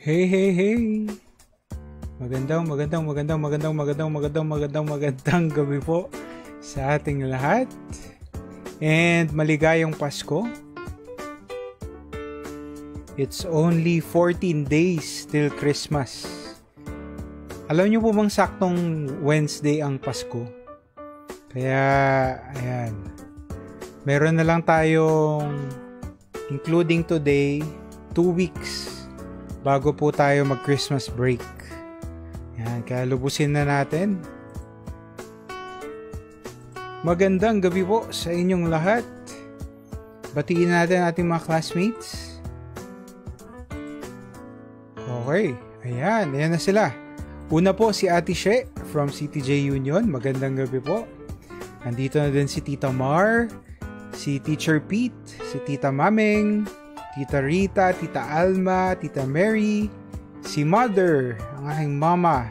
Hey, hey, hey! Magandang gabi po sa ating lahat. And maligayang Pasko. It's only 14 days till Christmas. Alam niyo po bang saktong Wednesday ang Pasko? Kaya, ayan. Meron na lang tayong, including today, 2 weeks bago po tayo mag-Christmas break. Yan, kaya lubusin na natin. Magandang gabi po sa inyong lahat. Batiin natin ating mga classmates. Okay, ayan na sila. Una po si Ate She from CTJ Union. Magandang gabi po. Nandito na din si Tita Mar, si Teacher Pete, si Tita Mameng, Tita Rita, Tita Alma, Tita Mary, si Mother, ang aking mama,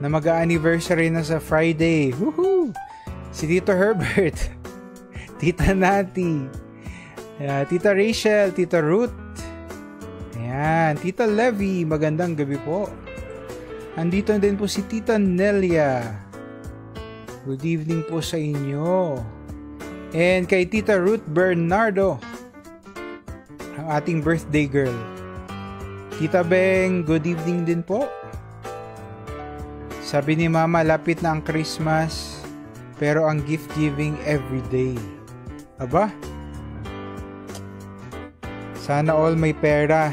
na mag-a-anniversary na sa Friday. Woohoo! Si Tito Herbert, Tita Nati, Tita Rachel, Tita Ruth, ayan, Tita Levy, magandang gabi po. Andito din po si Tita Nelia. Good evening po sa inyo. And kay Tita Ruth Bernardo, ang ating birthday girl. Tita Beng, good evening din po. Sabi ni Mama, lapit na ang Christmas, pero ang gift giving everyday. Aba? Sana all may pera.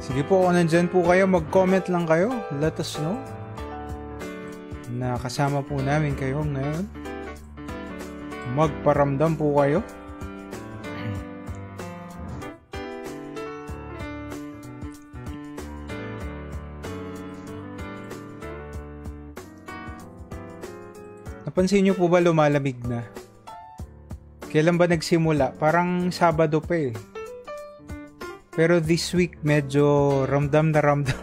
Sige po, kung nandyan po kayo, mag-comment lang kayo. Let us know na kasama po namin kayo ngayon. Magparamdam po kayo. Napansin niyo po ba lumalamig na? Kailan ba nagsimula? Parang Sabado pa eh. Pero this week medyo ramdam na ramdam.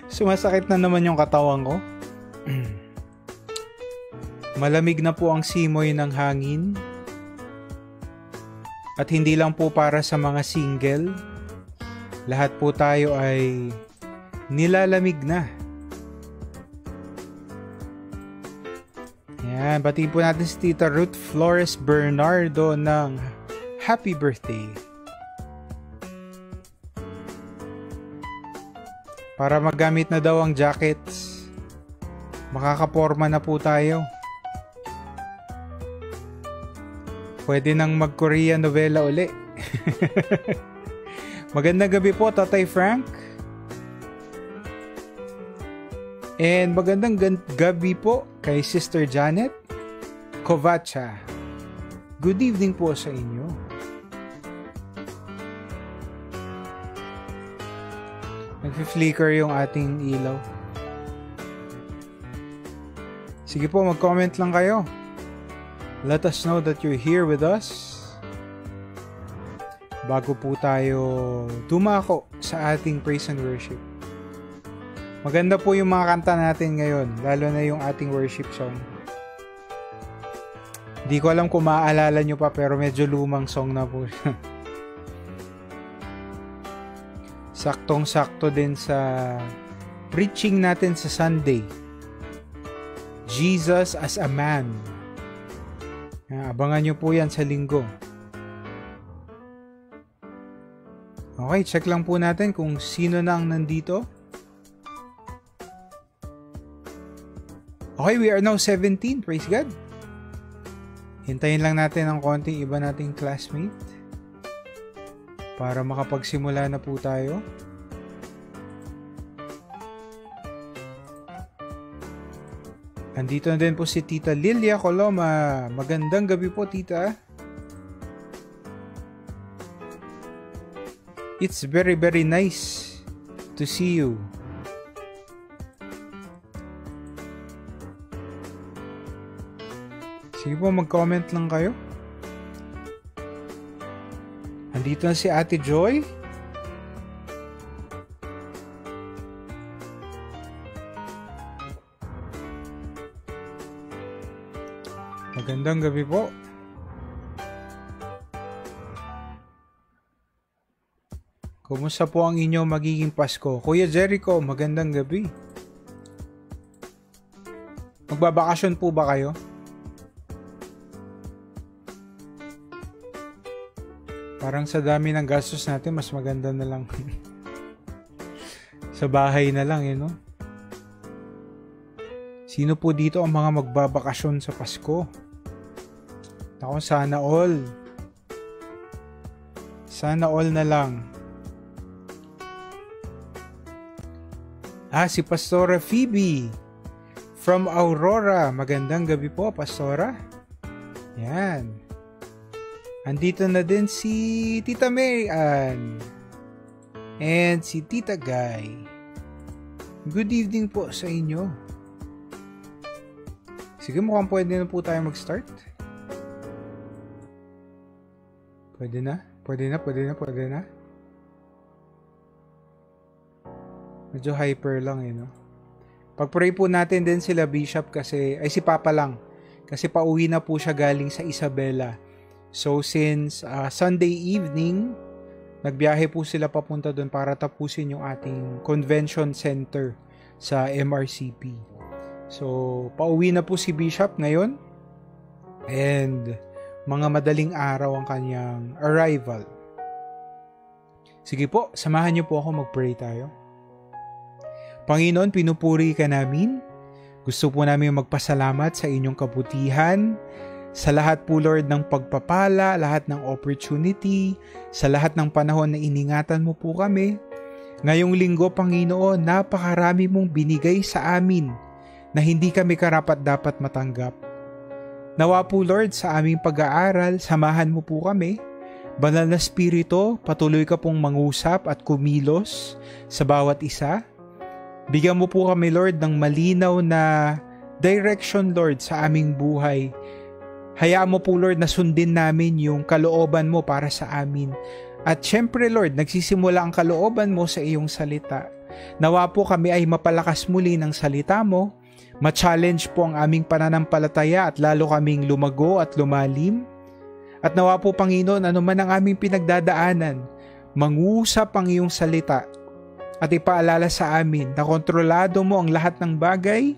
Sumasakit na naman yung katawan ko. Malamig na po ang simoy ng hangin. At hindi lang po para sa mga single. Lahat po tayo ay nilalamig na. Yan, batiin po natin si Tita Ruth Flores Bernardo ng happy birthday. Para magamit na daw ang jackets. Makakaporma na po tayo. Pwede nang mag-Korean novela uli. Magandang gabi po, Tatay Frank. And magandang gabi po kay Sister Janet Kovacha. Good evening po sa inyo. Nag-flicker yung ating ilaw. Sige po, mag-comment lang kayo. Let us know that you're here with us. Bago po tayo dumako sa ating praise and worship. Maganda po yung mga kanta natin ngayon, lalo na yung ating worship song. Di ko alam kung maaalala nyo pa, pero medyo lumang song na po. Saktong-sakto din sa preaching natin sa Sunday. Jesus as a Man. Abangan nyo po yan sa linggo. Okay, check lang po natin kung sino na ang nandito. Okay, we are now 17. Praise God. Hintayin lang natin ang konting iba nating classmate para makapagsimula na po tayo. Andito na din po si Tita Lilia Coloma. Magandang gabi po, Tita. It's very, very nice to see you. Sige po, mag-comment lang kayo. Andito na si Ate Joy. Magandang gabi po. Kumusta po ang inyong magiging Pasko? Kuya Jericho, magandang gabi. Magbabakasyon po ba kayo? Parang sa dami ng gastos natin, mas maganda na lang. Sa bahay na lang, no? Sino po dito ang mga magbabakasyon sa Pasko? Ako, sana all. Sana all na lang. Si Pastora Phoebe from Aurora. Magandang gabi po, Pastora. Yan. Andito na din si Tita Mary Ann and si Tita Guy. Good evening po sa inyo. Sige, mukhang pwede na po tayo mag-start. Pwede na? Medyo hyper lang no? Pag-pray po natin din sila Bishop si Papa lang. Kasi pauwi na po siya galing sa Isabela. So since Sunday evening, nagbiyahe po sila papunta doon para tapusin yung ating convention center sa MRCP. So pauwi na po si Bishop ngayon. And mga madaling araw ang kanyang arrival. Sige po, samahan niyo po ako mag-pray tayo. Panginoon, pinupuri ka namin. Gusto po namin magpasalamat sa inyong kabutihan, sa lahat po Lord ng pagpapala, lahat ng opportunity, sa lahat ng panahon na iningatan mo po kami. Ngayong linggo, Panginoon, napakarami mong binigay sa amin na hindi kami karapat-dapat matanggap. Nawa po Lord sa aming pag-aaral, samahan mo po kami. Banal na Espiritu, patuloy ka pong mangusap at kumilos sa bawat isa. Bigyan mo po kami, Lord, ng malinaw na direction, Lord, sa aming buhay. Hayaan mo po, Lord, na sundin namin yung kalooban mo para sa amin. At syempre, Lord, nagsisimula ang kalooban mo sa iyong salita. Nawa po kami ay mapalakas muli ng salita mo, ma-challenge po ang aming pananampalataya at lalo kaming lumago at lumalim. At nawa po, Panginoon, ano man ang aming pinagdadaanan, mangusap ang iyong salita at ipaalala sa amin na kontrolado mo ang lahat ng bagay.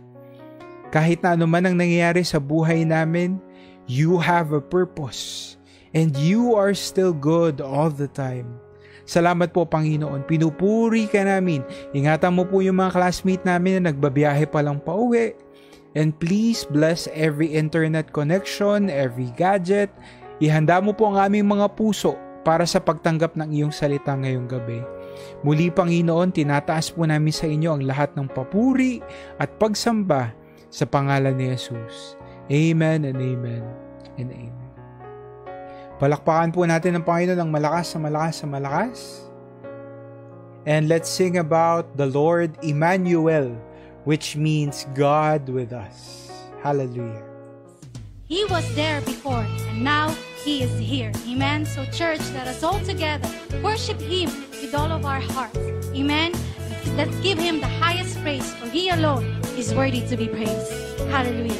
Kahit na ano man ang nangyayari sa buhay namin, you have a purpose and you are still good all the time. Salamat po, Panginoon. Pinupuri ka namin. Ingatan mo po yung mga classmate namin na nagbabiyahe pa lang pauwi. And please bless every internet connection, every gadget. Ihanda mo po ang aming mga puso para sa pagtanggap ng iyong salita ngayong gabi. Muli, Panginoon, tinataas po namin sa inyo ang lahat ng papuri at pagsamba sa pangalan ni Jesus. Amen and amen and amen. Palakpakan po natin ang Panginoon ng malakas sa malakas sa malakas. And let's sing about the Lord Emmanuel, which means God with us. Hallelujah. He was there before and now He is here. Amen. So church, let us all together worship Him with all of our hearts. Amen. Let's give Him the highest praise, for He alone is worthy to be praised. Hallelujah.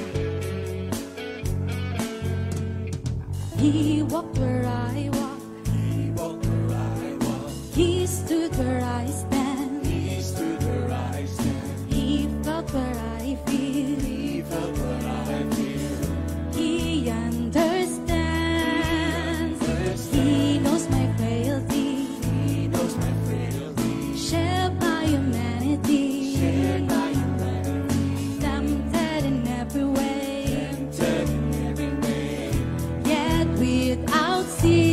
He walked where I walk. He walked where I walk. He stood where I stand. He stood where I stand. He felt where I feel. He felt what I feel. He understands. He knows my frailty. He knows my frailty. Shared my humanity. Shared my humanity. Tempted in every way. Tempted in every way. Yet without sin.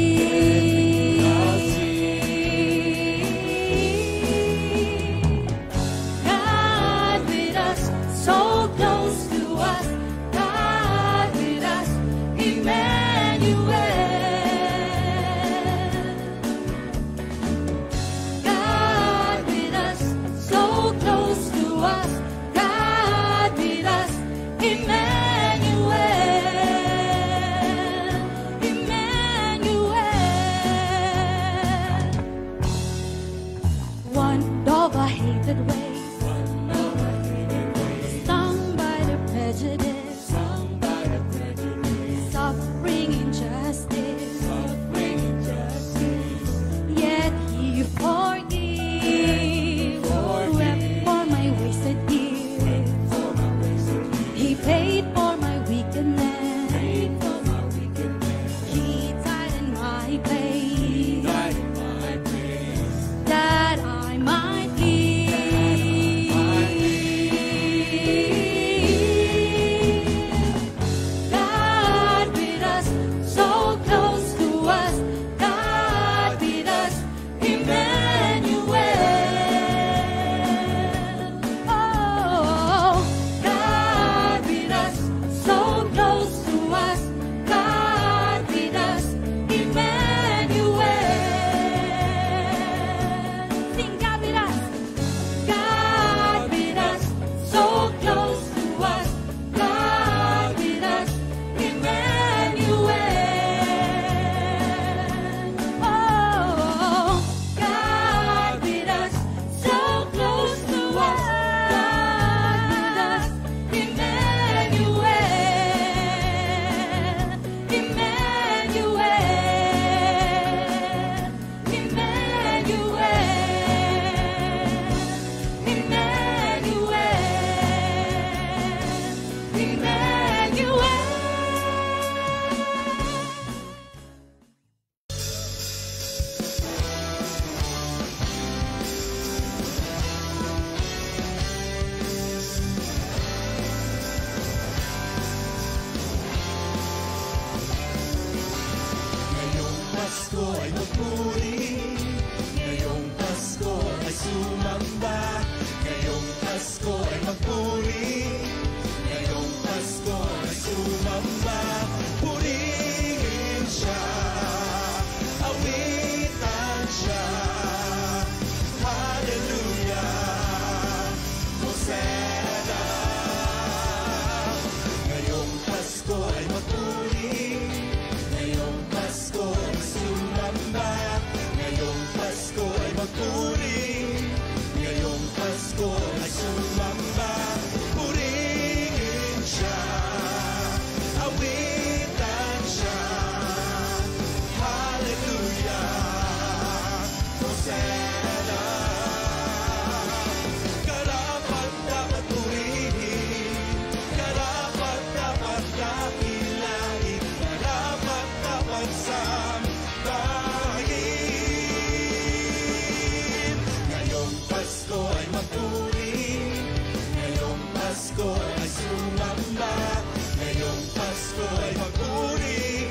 Hosanna. Karapat dapat purihin, karapat dapat dakilain, karapat dapat sambahin. Ngayong Pasko ay magpuri, ngayong Pasko ay sumamba, ngayong Pasko ay magpuri,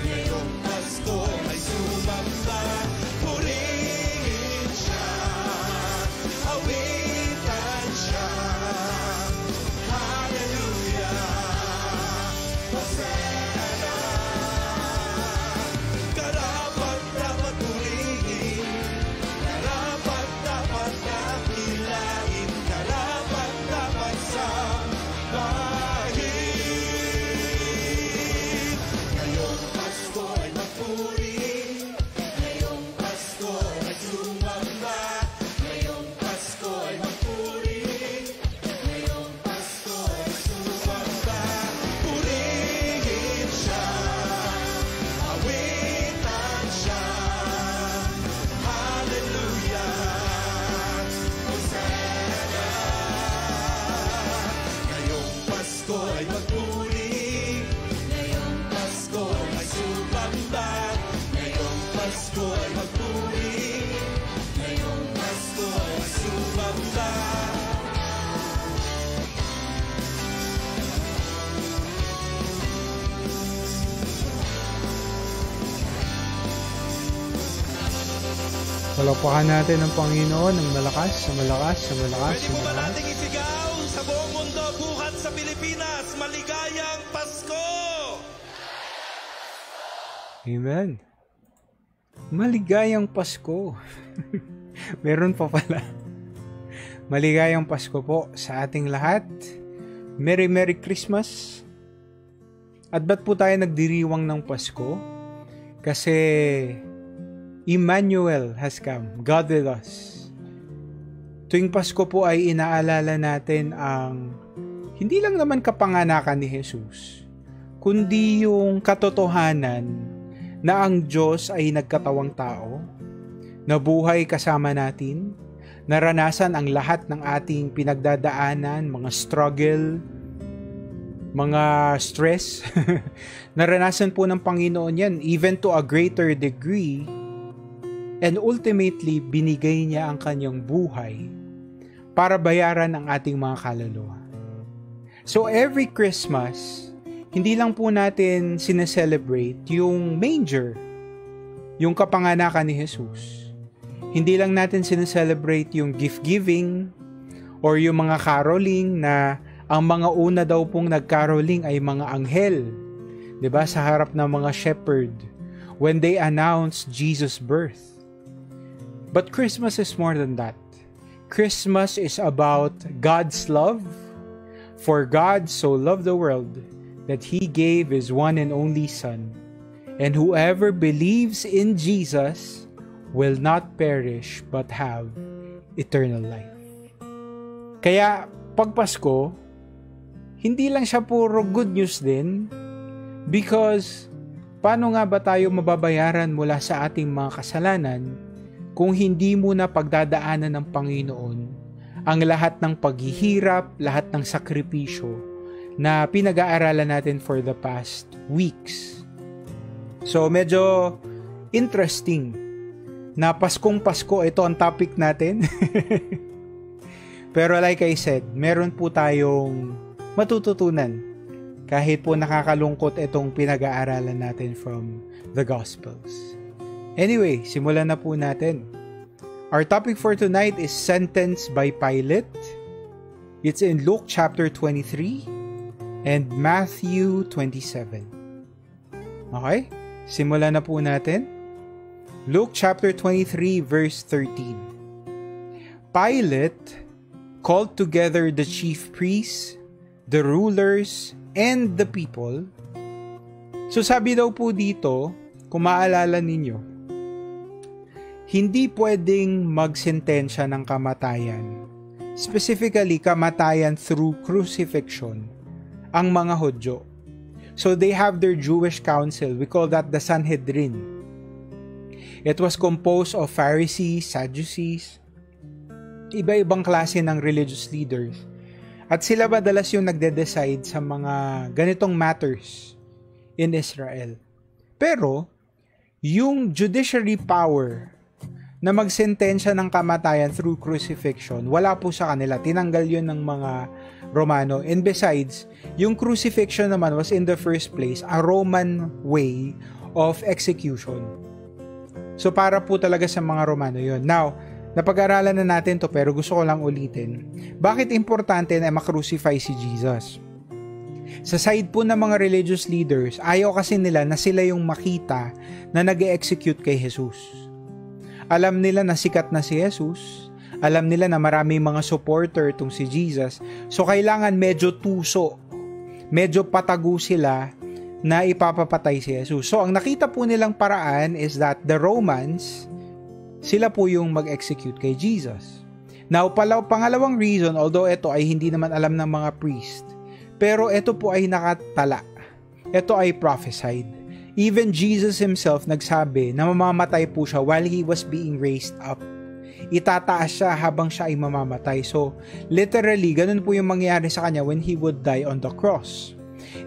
ngayong Pasko ay sumamba. Purihin siya, awitan siya, hallelujah, Hosanna. Karapat dapat purihin, karapat dapat dakilain, karapat dapat sambahin. Ngayong Pasko ay magpuri, ngayong Pasko ay sumamba, ngayong Pasko ay magpuri, ngayong Pasko ay sumamba. Purihin siya, awitan siya, hallelujah, Hosanna. Ngayong Pasko ay magpuri, ngayong Pasko ay sumamba, ngayong Pasko ay magpuri, ngayong Pasko ay sumamba. Palapakan natin ang Panginoon ng malakas, sa malakas, sa malakas, Pwede sa mo ba malakas. nating isigaw sa buong mundo, buhat sa Pilipinas, maligayang Pasko! Amen. Maligayang Pasko. Meron pa pala. Maligayang Pasko po sa ating lahat. Merry Merry Christmas. At ba't po tayo nagdiriwang ng Pasko? Kasi Emmanuel has come. God with us. Tuwing Pasko po ay inaalala natin ang hindi lang naman kapanganakan ni Jesus, kundi yung katotohanan na ang Diyos ay nagkatawang tao, nabuhay kasama natin, naranasan ang lahat ng ating pinagdadaanan, mga struggle, mga stress. Naranasan po ng Panginoon yan, even to a greater degree. And ultimately, binigay niya ang kanyang buhay para bayaran ang ating mga kaluluwa. So every Christmas, hindi lang po natin sineselebrate yung manger, yung kapanganakan ni Jesus. Hindi lang natin sineselebrate yung gift-giving or yung mga caroling na ang mga una daw pong nag-caroling ay mga anghel. 'Di ba? Sa harap ng mga shepherd when they announced Jesus' birth. But Christmas is more than that. Christmas is about God's love. For God so loved the world that He gave His one and only Son. And whoever believes in Jesus will not perish but have eternal life. Kaya pag Pasko, hindi lang siya puro good news din, because paano nga ba tayo mababayaran mula sa ating mga kasalanan kung hindi mo na pagdadaanan ng Panginoon ang lahat ng paghihirap, lahat ng sakripisyo na pinag-aaralan natin for the past weeks. So medyo interesting na Paskong Pasko, ito ang topic natin. Pero like I said, meron po tayong matututunan kahit po nakakalungkot itong pinag-aaralan natin from the Gospels. Anyway, simulan na po natin. Our topic for tonight is sentenced by Pilate. It's in Luke chapter 23 and Matthew 27. Okay? Simulan na po natin. Luke chapter 23 verse 13. Pilate called together the chief priests, the rulers, and the people. So sabi daw po dito, kung maalala ninyo, hindi pwedeng magsentensya ng kamatayan, specifically kamatayan through crucifixion, ang mga Hudyo. So they have their Jewish council. We call that the Sanhedrin. It was composed of Pharisees, Sadducees, iba-ibang klase ng religious leaders. At sila madalas yung nagde-decide sa mga ganitong matters in Israel. Pero, yung judiciary power na magsentensya ng kamatayan through crucifixion, wala po sa kanila. Tinanggal yun ng mga Romano. And besides, yung crucifixion naman was in the first place a Roman way of execution. So para po talaga sa mga Romano yun. Now, napag-aralan na natin to pero gusto ko lang ulitin. Bakit importante na makrucify si Jesus? Sa side po ng mga religious leaders, ayaw kasi nila na sila yung makita na nag-execute kay Jesus. Alam nila na sikat na si Jesus. Alam nila na maraming mga supporter itong si Jesus. So kailangan medyo tuso, medyo patago sila na ipapapatay si Jesus. So ang nakita po nilang paraan is that the Romans, sila po yung mag-execute kay Jesus. Now, pangalawang reason, although ito ay hindi naman alam ng mga priest, pero ito po ay nakatala. Ito ay prophesied. Even Jesus himself nagsabi na mamamatay po siya while he was being raised up. Itataas siya habang siya ay mamamatay. So, literally, ganun po yung mangyayari sa kanya when he would die on the cross.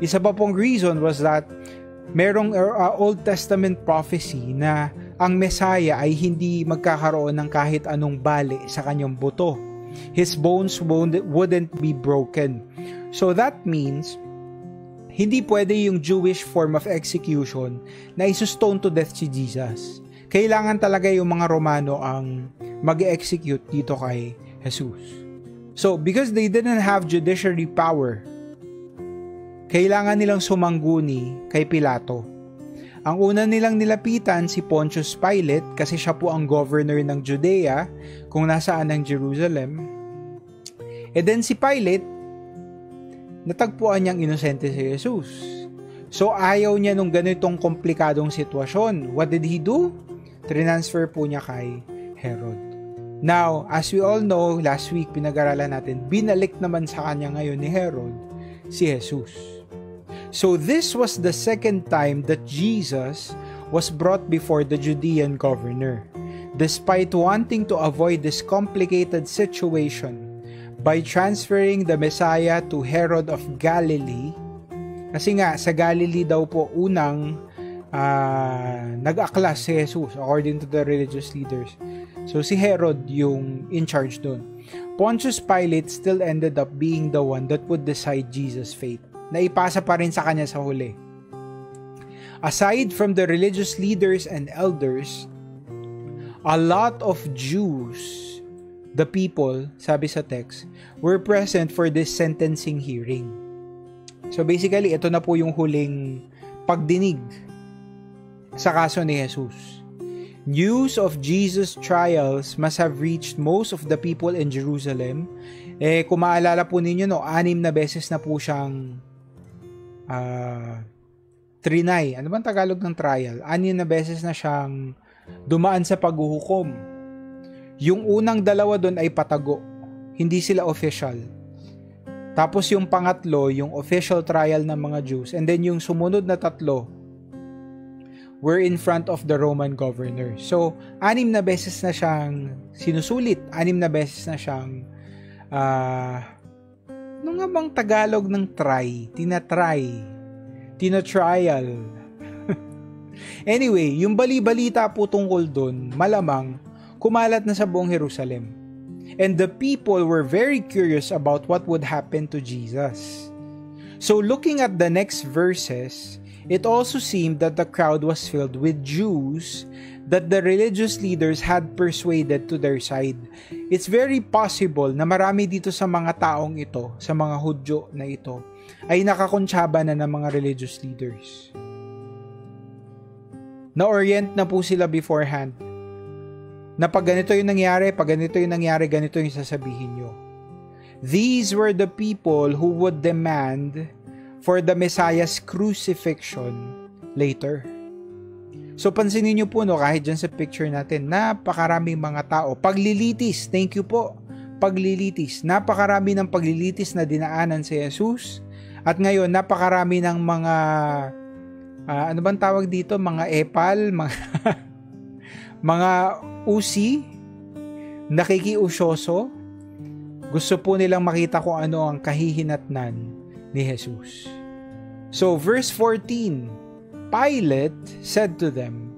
Isa pa pong reason was that merong Old Testament prophecy na ang Messiah ay hindi magkakaroon ng kahit anong bali sa kanyang buto. His bones wouldn't be broken. So that means, hindi pwede yung Jewish form of execution na iso-stone to death si Jesus. Kailangan talaga yung mga Romano ang mag-execute dito kay Jesus. So, because they didn't have judiciary power, kailangan nilang sumangguni kay Pilato. Ang una nilang nilapitan si Pontius Pilate kasi siya po ang governor ng Judea kung nasaan ng Jerusalem. And then si Pilate, natagpuan niyang inosente si Jesus. So ayaw niya nung ganitong komplikadong sitwasyon. What did he do? Transfer po niya kay Herod. Now, as we all know, last week pinag-aralan natin, binalik naman sa kanya ngayon ni Herod si Jesus. So this was the second time that Jesus was brought before the Judean governor. Despite wanting to avoid this complicated situation by transferring the Messiah to Herod of Galilee, kasi nga sa Galilee daw po unang nag-aklas si Jesus according to the religious leaders. So si Herod yung in charge doon. Pontius Pilate still ended up being the one that would decide Jesus' fate. Naipasa pa rin sa kanya sa huli. Aside from the religious leaders and elders, a lot of Jews, the people, sabi sa text, were present for this sentencing hearing. So basically, ito na po yung huling pagdinig sa kaso ni Jesus. News of Jesus' trials must have reached most of the people in Jerusalem. Kung maalala po ninyo, 6 na beses na po siyang trinay. Ano bang Tagalog ng trial? 6 na beses na siyang dumaan sa paghuhukom. Yung unang 2 doon ay patago. Hindi sila official. Tapos yung pangatlo, yung official trial ng mga Jews. And then yung sumunod na 3, were in front of the Roman governor. So, 6 na beses na siyang sinusulit. 6 na beses na siyang ano nga bang Tagalog ng try? Tina-trial. Anyway, yung bali-balita po tungkol dun, malamang kumalat na sa buong Jerusalem. And the people were very curious about what would happen to Jesus. So looking at the next verses, it also seemed that the crowd was filled with Jews that the religious leaders had persuaded to their side. It's very possible na marami dito sa mga taong ito, sa mga Hudyo na ito, ay nakakontsaba na ng mga religious leaders. Na-orient na po sila beforehand. Na pag ganito yung nangyari, ganito yung sasabihin nyo. These were the people who would demand for the Messiah's crucifixion later. So pansinin nyo po, kahit dyan sa picture natin, napakaraming mga tao. Paglilitis, thank you po. Paglilitis. Napakarami ng paglilitis na dinaanan si Jesus. At ngayon, napakarami ng mga, ano bang tawag dito? Mga epal, mga usi, nakikiusyoso, gusto po nilang makita kung ano ang kahihinatnan ni Jesus. So, verse 14, Pilate said to them,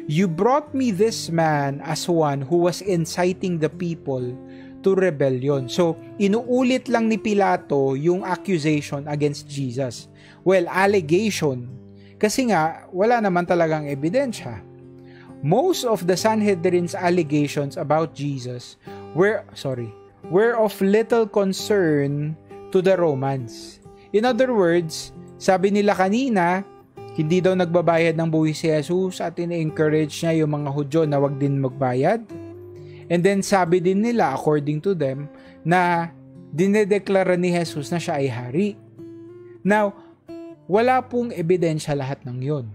"You brought me this man as one who was inciting the people to rebellion." So, inuulit lang ni Pilato yung accusation against Jesus. Well, allegation. Kasi nga, wala naman talagang ebidensya. Most of the Sanhedrin's allegations about Jesus were of little concern to the Romans. In other words, sabi nila kanina, hindi daw nagbabayad ng buwis si Jesus at in-encourage niya yung mga Hudyo na wag din magbayad. And then sabi din nila, according to them, na dinedeklara ni Jesus na siya ay hari. Now, wala pong ebidensya lahat ng yon.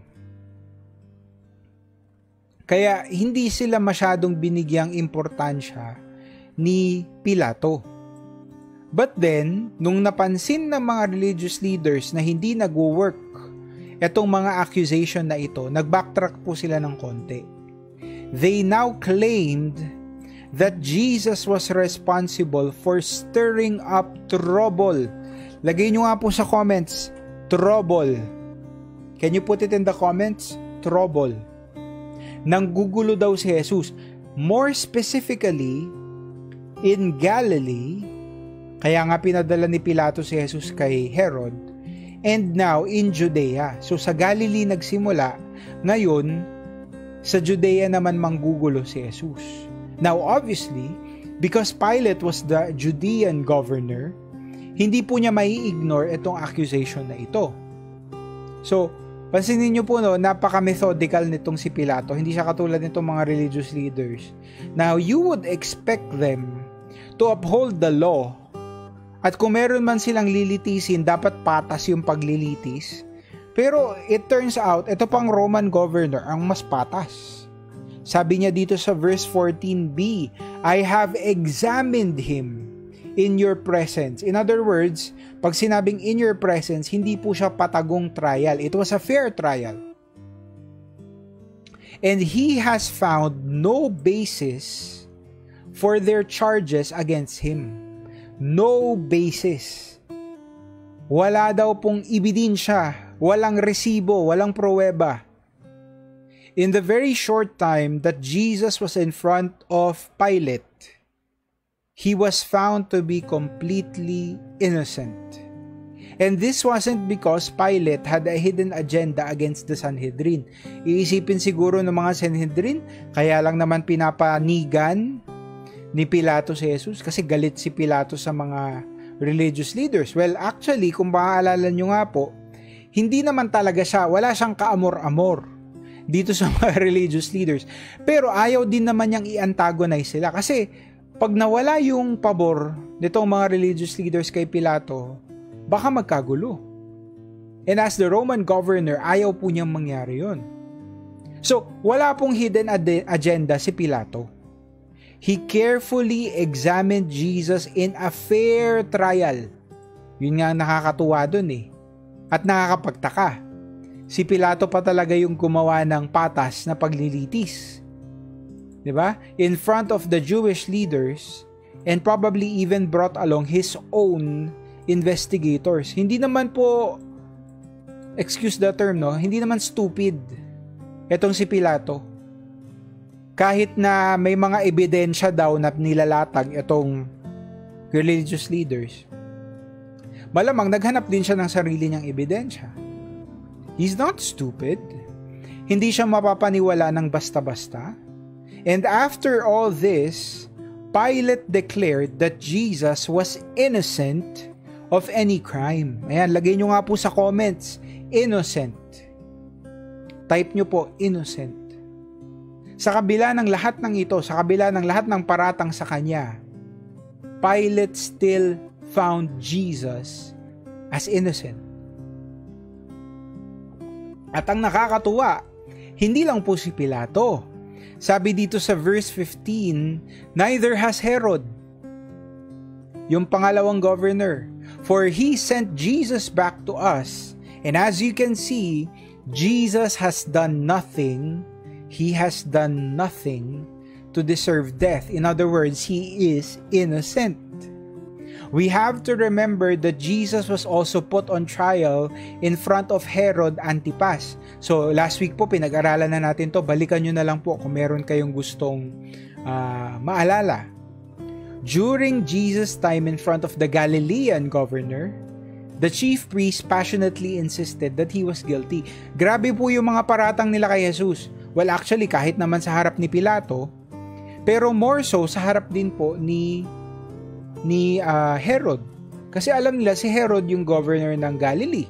Kaya hindi sila masyadong binigyang importansya ni Pilato. But then, nung napansin ng mga religious leaders na hindi nagwo-work etong mga accusation na ito, nag-backtrack po sila ng konti. They now claimed that Jesus was responsible for stirring up trouble. Lagay nyo nga po sa comments, trouble. Can you put it in the comments? Trouble. Nanggugulo daw si Jesus. More specifically, in Galilee, kaya nga pinadala ni Pilato si Jesus kay Herod, and now in Judea. So sa Galilee nagsimula, ngayon, sa Judea naman manggugulo si Jesus. Now, obviously, because Pilate was the Judean governor, hindi po niya mai-ignore itong accusation na ito. So, pansinin niyo po, no, napaka-methodical nitong si Pilato. Hindi siya katulad nitong mga religious leaders. Now, you would expect them to uphold the law. At kung meron man silang lilitisin, dapat patas yung paglilitis. Pero it turns out, ito pang Roman governor ang mas patas. Sabi niya dito sa verse 14b, "I have examined him in your presence." In other words, pag sinabing in your presence, hindi po siya patagong trial. It was a fair trial. And he has found no basis for their charges against him. No basis. Wala daw pong ebidensya, walang resibo, walang pruweba. In the very short time that Jesus was in front of Pilate, he was found to be completely innocent. And this wasn't because Pilate had a hidden agenda against the Sanhedrin. Iisipin siguro ng mga Sanhedrin, kaya lang naman pinapanigan ni Pilato si Jesus kasi galit si Pilato sa mga religious leaders. Well, actually, kung maaalala nyo nga po, hindi naman talaga siya, wala siyang kaamor-amor dito sa mga religious leaders. Pero ayaw din naman niyang i-antagonize sila kasi pag nawala yung pabor nitong mga religious leaders kay Pilato, baka magkagulo. And as the Roman governor, ayaw po niyang mangyari yun. So, wala pong hidden agenda si Pilato. He carefully examined Jesus in a fair trial. Yun nga nakakatuwa dun eh. At nakakapagtaka. Si Pilato pa talaga yung gumawa ng patas na paglilitis. 'Di ba? In front of the Jewish leaders and probably even brought along his own investigators. Hindi naman po, excuse the term, no? Hindi naman stupid etong si Pilato. Kahit na may mga ebidensya daw na nilalatag itong religious leaders, malamang naghanap din siya ng sarili niyang ebidensya. He's not stupid. Hindi siya mapapaniwala ng basta-basta. And after all this, Pilate declared that Jesus was innocent of any crime. Ayan, lagay nyo nga po sa comments, innocent. Type nyo po, innocent. Sa kabila ng lahat ng ito, sa kabila ng lahat ng paratang sa kanya, Pilate still found Jesus as innocent. At ang nakakatuwa, hindi lang po si Pilato. Sabi dito sa verse 15, neither has Herod, yung pangalawang governor, for he sent Jesus back to us. And as you can see, Jesus has done nothing he has done nothing to deserve death. In other words, he is innocent. We have to remember that Jesus was also put on trial in front of Herod Antipas. So last week po pinag-aralan na natin to. Balikan nyo na lang po kung meron kayong gustong maalala. During Jesus' time in front of the Galilean governor, the chief priest passionately insisted that he was guilty. Grabe po yung mga paratang nila kay Jesus. Well, actually, kahit naman sa harap ni Pilato, pero more so sa harap din po ni Herod. Kasi alam nila si Herod yung governor ng Galilee.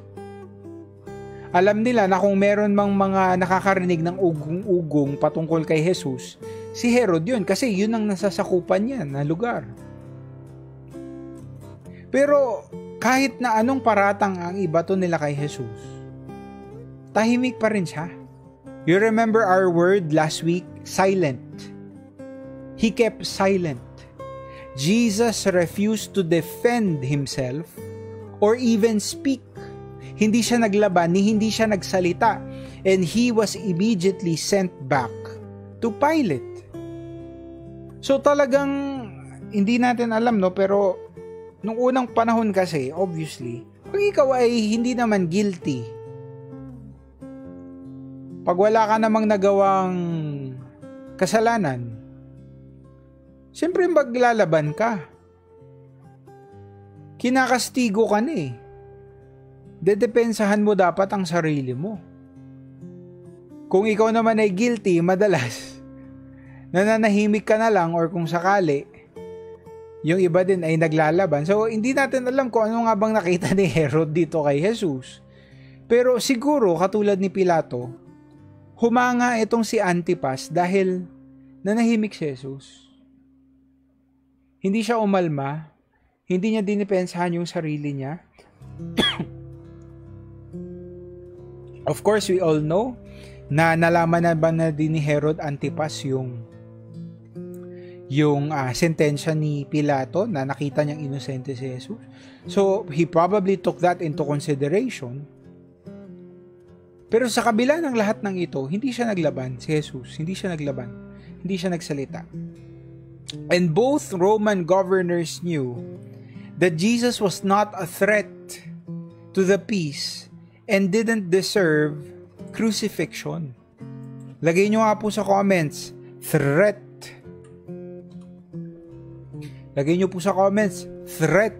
Alam nila na kung meron mang mga nakakarinig ng ugong-ugong patungkol kay Jesus, si Herod yun kasi yun ang nasasakupan niya na lugar. Pero kahit na anong paratang ang ibato nila kay Jesus, tahimik pa rin siya. You remember our word last week? Silent. He kept silent. Jesus refused to defend himself or even speak. Hindi siya naglaban, hindi siya nagsalita, and he was immediately sent back to Pilate. So talagang hindi natin alam, no, pero nung unang panahon kasi, obviously, pag ikaw ay hindi naman guilty, pag wala ka namang nagawang kasalanan, siyempre maglalaban ka. Kinakastigo ka na eh. Dedepensahan mo dapat ang sarili mo. Kung ikaw naman ay guilty, madalas, nananahimik ka na lang or kung sakali, yung iba din ay naglalaban. So, hindi natin alam kung ano nga bang nakita ni Herod dito kay Jesus. Pero siguro, katulad ni Pilato, humanga itong si Antipas dahil nanahimik si Jesus. Hindi siya umalma, hindi niya dinipensahan yung sarili niya. Of course, we all know na nalaman na ba na din ni Herod Antipas yung sentensya ni Pilato na nakita niyang inosente si Jesus. So, he probably took that into consideration. Pero sa kabila ng lahat ng ito, hindi siya naglaban si Jesus. Hindi siya naglaban. Hindi siya nagsalita. And both Roman governors knew that Jesus was not a threat to the peace and didn't deserve crucifixion. Lagay nyo nga po sa comments, threat. Lagay nyo po sa comments, threat.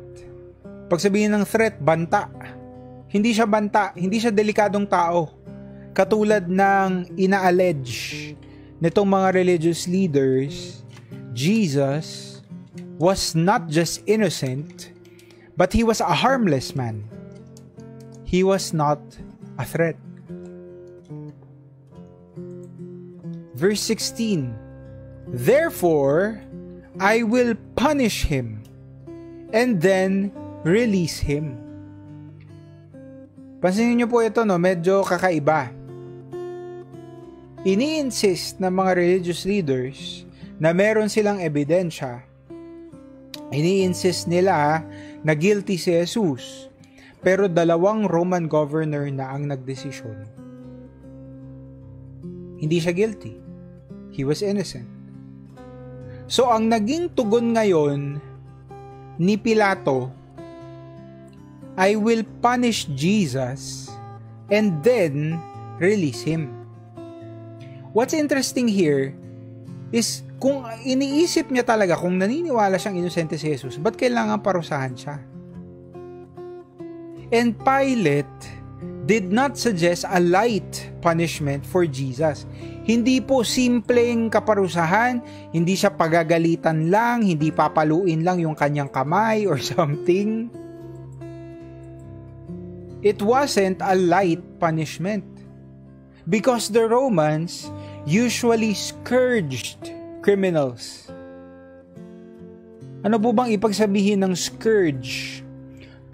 Pag sabihin ng threat, banta. Hindi siya banta, hindi siya delikadong tao. Katulad ng ina-allege nitong mga religious leaders, Jesus was not just innocent, but he was a harmless man. He was not a threat. Verse 16, therefore, I will punish him and then release him. Pansinin niyo po ito, no? Medyo kakaiba. Ini-insist ng mga religious leaders na meron silang ebidensya. Ini-insist nila na guilty si Jesus. Pero dalawang Roman governor na ang nagdesisyon. Hindi siya guilty. He was innocent. So ang naging tugon ngayon ni Pilato, I will punish Jesus and then release him. What's interesting here is kung iniisip niya talaga, kung naniniwala siyang inosente si Jesus, ba't kailangan parusahan siya? And Pilate did not suggest a light punishment for Jesus. Hindi po simpleng kaparusahan, hindi siya pagagalitan lang, hindi papaluin lang yung kanyang kamay or something. It wasn't a light punishment. Because the Romans usually scourged criminals. Ano po bang ipagsabihin ng scourge?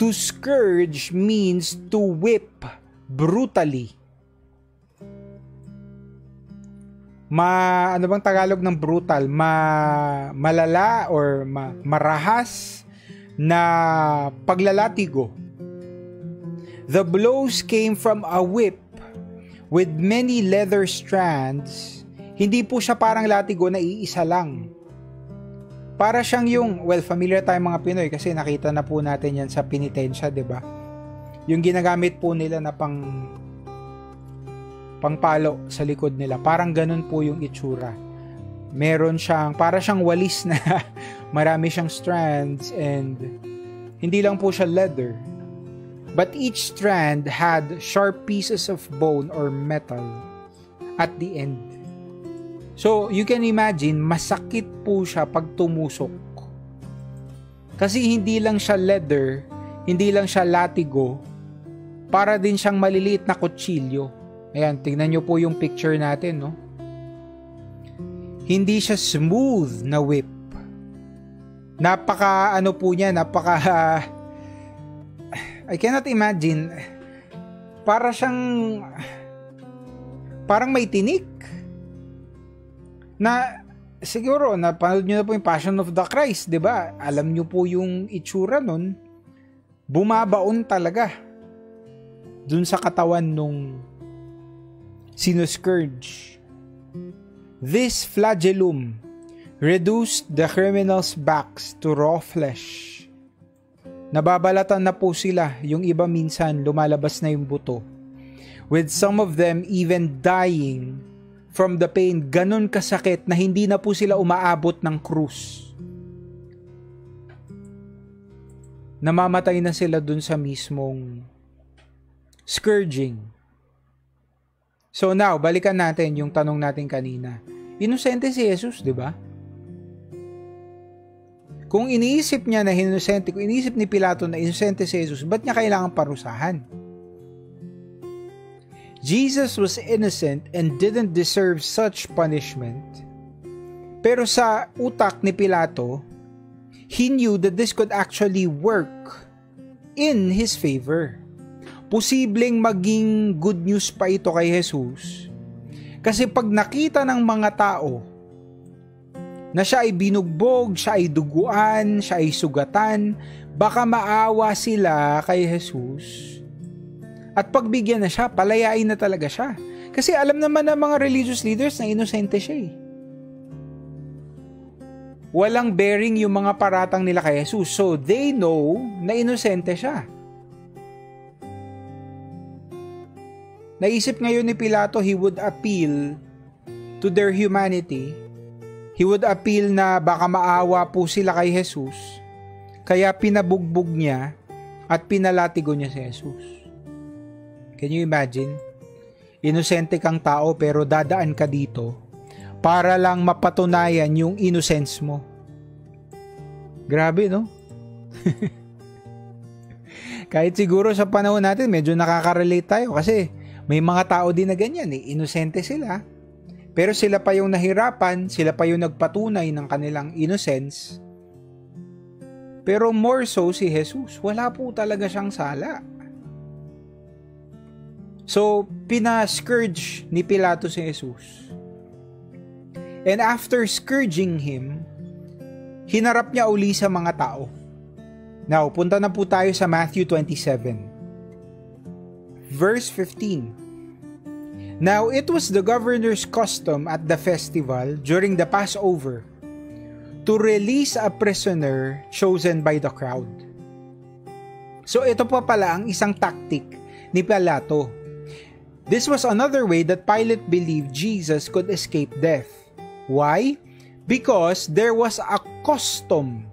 To scourge means to whip brutally. Ano bang Tagalog ng brutal? Malala or marahas na paglalatigo. The blows came from a whip with many leather strands Hindi po siya parang latigo na iisa lang. Para siyang yung, familiar tayo mga Pinoy kasi nakita na po natin yan sa penitensya, di ba? Yung ginagamit po nila na pangpalo sa likod nila. Parang ganun po yung itsura. Meron siyang, para siyang walis na marami siyang strands and hindi lang po siya leather. But each strand had sharp pieces of bone or metal at the end. So, you can imagine, masakit po siya pag tumusok. Kasi hindi lang siya leather, hindi lang siya latigo, para din siyang maliliit na kutsilyo. Ayan, tingnan nyo po yung picture natin, no? Hindi siya smooth na whip. Napaka, I cannot imagine, parang may tinik. Na siguro napanood niyo na po yung Passion of the Christ, 'di ba? Alam niyo po yung itsura nun. Bumabaon talaga dun sa katawan nung sinuscourge. This flagellum reduced the criminals' backs to raw flesh. Nababalatan na po sila, yung iba minsan lumalabas na yung buto. With some of them even dying from the pain, ganun kasakit na hindi na po sila umaabot ng krus. Namamatay na sila dun sa mismong scourging. So now, balikan natin yung tanong natin kanina. Inosente si Jesus, di ba? Kung iniisip niya na inosente, kung iniisip ni Pilato na inosente si Jesus, ba't niya kailangan parusahan? Jesus was innocent and didn't deserve such punishment. Pero sa utak ni Pilato, he knew that this could actually work in his favor. Posibleng maging good news pa ito kay Jesus. Kasi pag nakita ng mga tao na siya ay binugbog, siya ay duguan, siya ay sugatan, baka maawa sila kay Jesus. At pagbigyan na siya, palayain na talaga siya. Kasi alam naman ng mga religious leaders na inosente siya eh. Walang bearing yung mga paratang nila kay Jesus. So they know na inosente siya. Naisip ngayon ni Pilato, he would appeal to their humanity. He would appeal na baka maawa po sila kay Jesus. Kaya pinabugbog niya at pinalatigo niya si Jesus. Can you imagine? Inosente kang tao pero dadaan ka dito para lang mapatunayan yung innocence mo. Grabe, no? Kahit siguro sa panahon natin, medyo nakaka-relate tayo kasi may mga tao din na ganyan eh. Inosente sila. Pero sila pa yung nahirapan, sila pa yung nagpatunay ng kanilang innocence. Pero more so si Jesus, wala po talaga siyang sala. So, pina-scourge ni Pilato si Jesus. And after scourging him, hinarap niya uli sa mga tao. Now, punta na po tayo sa Matthew 27. Verse 15. Now, it was the governor's custom at the festival during the Passover to release a prisoner chosen by the crowd. So, ito pa pala ang isang tactic ni Pilato. This was another way that Pilate believed Jesus could escape death. Why? Because there was a custom.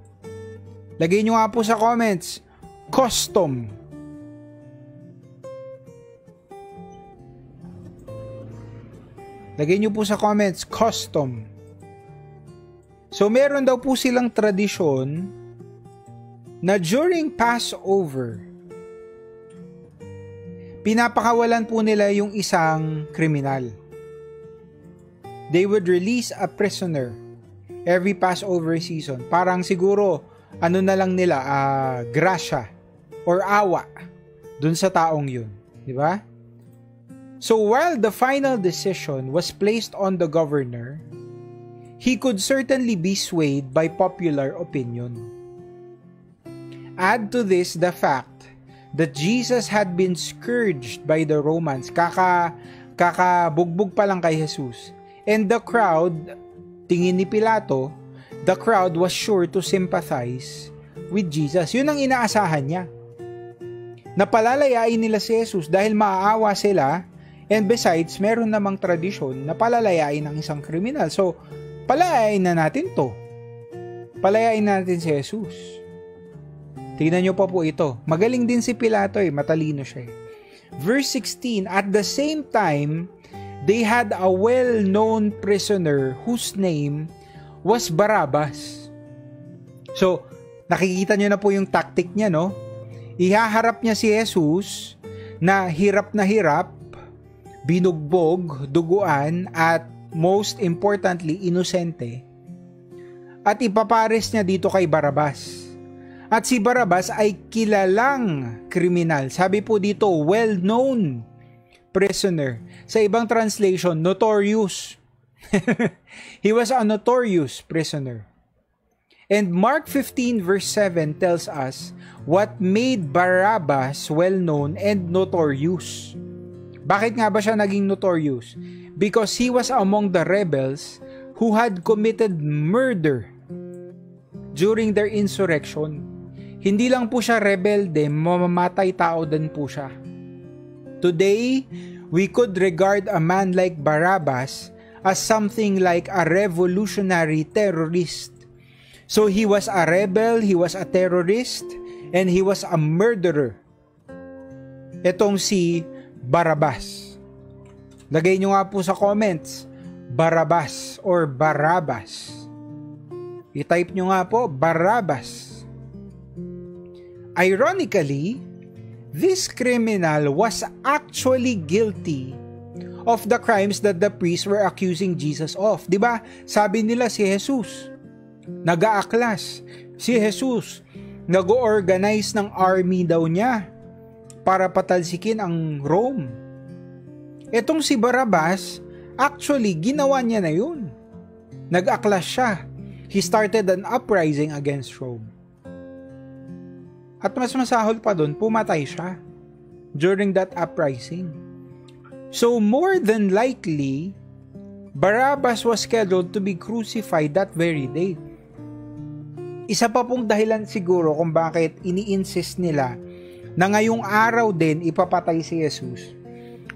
Lagay nyo nga po sa comments, custom. Lagay nyo po sa comments, custom. So meron daw po silang tradisyon na during Passover, pinapakawalan po nila yung isang kriminal. They would release a prisoner every Passover season. Parang siguro, ano na lang nila, grasya or awa dun sa taong yun. Di ba? So while the final decision was placed on the governor, he could certainly be swayed by popular opinion. Add to this the fact that Jesus had been scourged by the Romans. Kakabugbog pa lang kay Jesus. And the crowd, tingin ni Pilato, the crowd was sure to sympathize with Jesus. Yun ang inaasahan niya. Napalalayain nila si Jesus dahil maaawa sila, and besides, meron namang tradisyon na palalayain ng isang kriminal. So, palayain na natin to. Palayain natin si Jesus. Tingnan nyo pa po ito. Magaling din si Pilato matalino siya Verse 16, at the same time, they had a well-known prisoner whose name was Barabbas. So, nakikita nyo na po yung tactic niya, no? Ihaharap niya si Jesus na hirap, binugbog, duguan, at most importantly, inosente. At ipapares niya dito kay Barabbas. At si Barabbas ay kilalang kriminal. Sabi po dito, well-known prisoner. Sa ibang translation, notorious. He was a notorious prisoner. And Mark 15 verse 7 tells us what made Barabbas well-known and notorious. Bakit nga ba siya naging notorious? Because he was among the rebels who had committed murder during their insurrection. Hindi lang po siya rebelde, mamamatay tao din po siya. Today, we could regard a man like Barabbas as something like a revolutionary terrorist. So he was a rebel, he was a terrorist, and he was a murderer. Etong si Barabbas. Lagay nyo nga po sa comments, Barabbas or Barabbas. I-type nyo nga po, Barabbas. Ironically, this criminal was actually guilty of the crimes that the priests were accusing Jesus of. Diba? Sabi nila si Jesus, nag-aaklas. Si Jesus, nag-organize ng army daw niya para patalsikin ang Rome. Etong si Barabbas, actually, ginawa niya na yun. Nag-aklas siya. He started an uprising against Rome. At mas masahol pa doon, pumatay siya during that uprising. So more than likely, Barabbas was scheduled to be crucified that very day. Isa pa pong dahilan siguro kung bakit ini-insist nila na ngayong araw din ipapatay si Jesus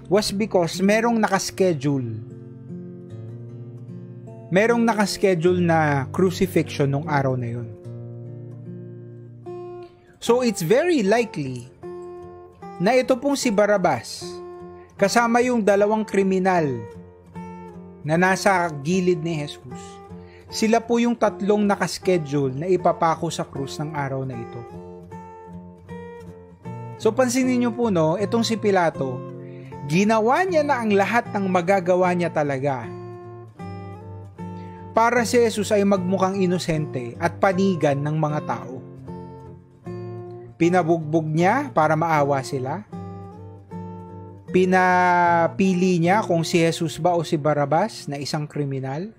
was because merong nakaschedule na crucifixion nung araw na yun. So it's very likely na ito pong si Barabbas kasama yung dalawang kriminal na nasa gilid ni Jesus. Sila po yung tatlong nakaschedule na ipapako sa krus ng araw na ito. So pansinin niyo po itong si Pilato, ginawa niya na ang lahat ng magagawa niya talaga para si Jesus ay magmukhang inosente at panigan ng mga tao. Pinabugbog niya para maawa sila. Pinapili niya kung si Jesus ba o si Barabbas na isang kriminal.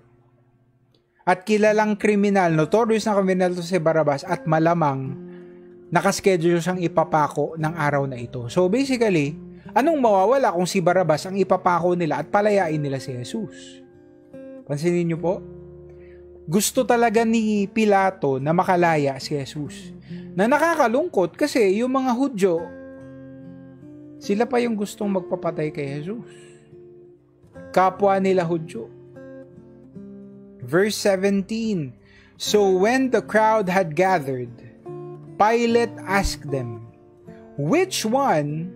At kilalang kriminal, notorious na kriminal to si Barabbas at malamang nakaschedule siyang ipapako ng araw na ito. So basically, anong mawawala kung si Barabbas ang ipapako nila at palayain nila si Jesus? Pansinin niyo po. Gusto talaga ni Pilato na makalaya si Jesus. Na nakakalungkot kasi yung mga Hudyo, sila pa yung gustong magpapatay kay Jesus. Kapwa nila Hudyo. Verse 17, so when the crowd had gathered, Pilate asked them, which one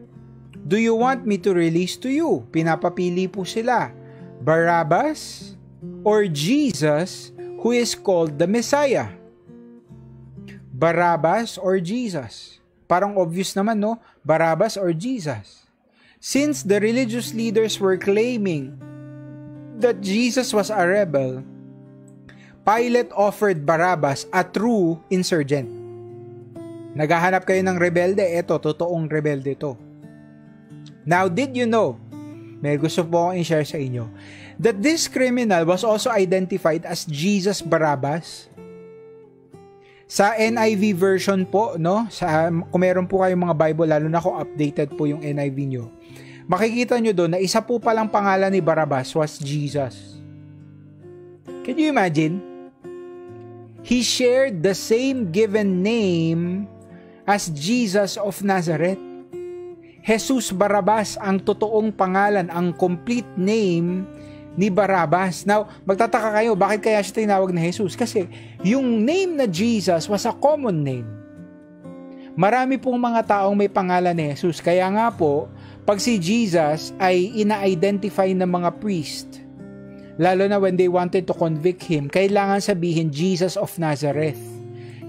do you want me to release to you? Pinapapili po sila, Barabbas or Jesus who is called the Messiah? Barabbas or Jesus? Parang obvious naman, no? Barabbas or Jesus? Since the religious leaders were claiming that Jesus was a rebel, Pilate offered Barabbas, a true insurgent. Naghahanap kayo ng rebelde? Eto, totoong rebelde ito. Now, did you know, may gusto po akong i-share sa inyo, that this criminal was also identified as Jesus Barabbas? Sa NIV version po, no? Kung meron po kayong mga Bible, lalo na kung updated po yung NIV nyo, makikita nyo doon na isa po palang pangalan ni Barabbas was Jesus. Can you imagine? He shared the same given name as Jesus of Nazareth. Jesus Barabas ang totoong pangalan, ang complete name ni Barabas. Now, magtataka kayo, bakit kaya siya tinawag na Jesus? Kasi yung name na Jesus was a common name. Marami pong mga taong may pangalan ni Jesus. Kaya nga po, pag si Jesus ay ina-identify ng mga priest, lalo na when they wanted to convict him, kailangan sabihin Jesus of Nazareth.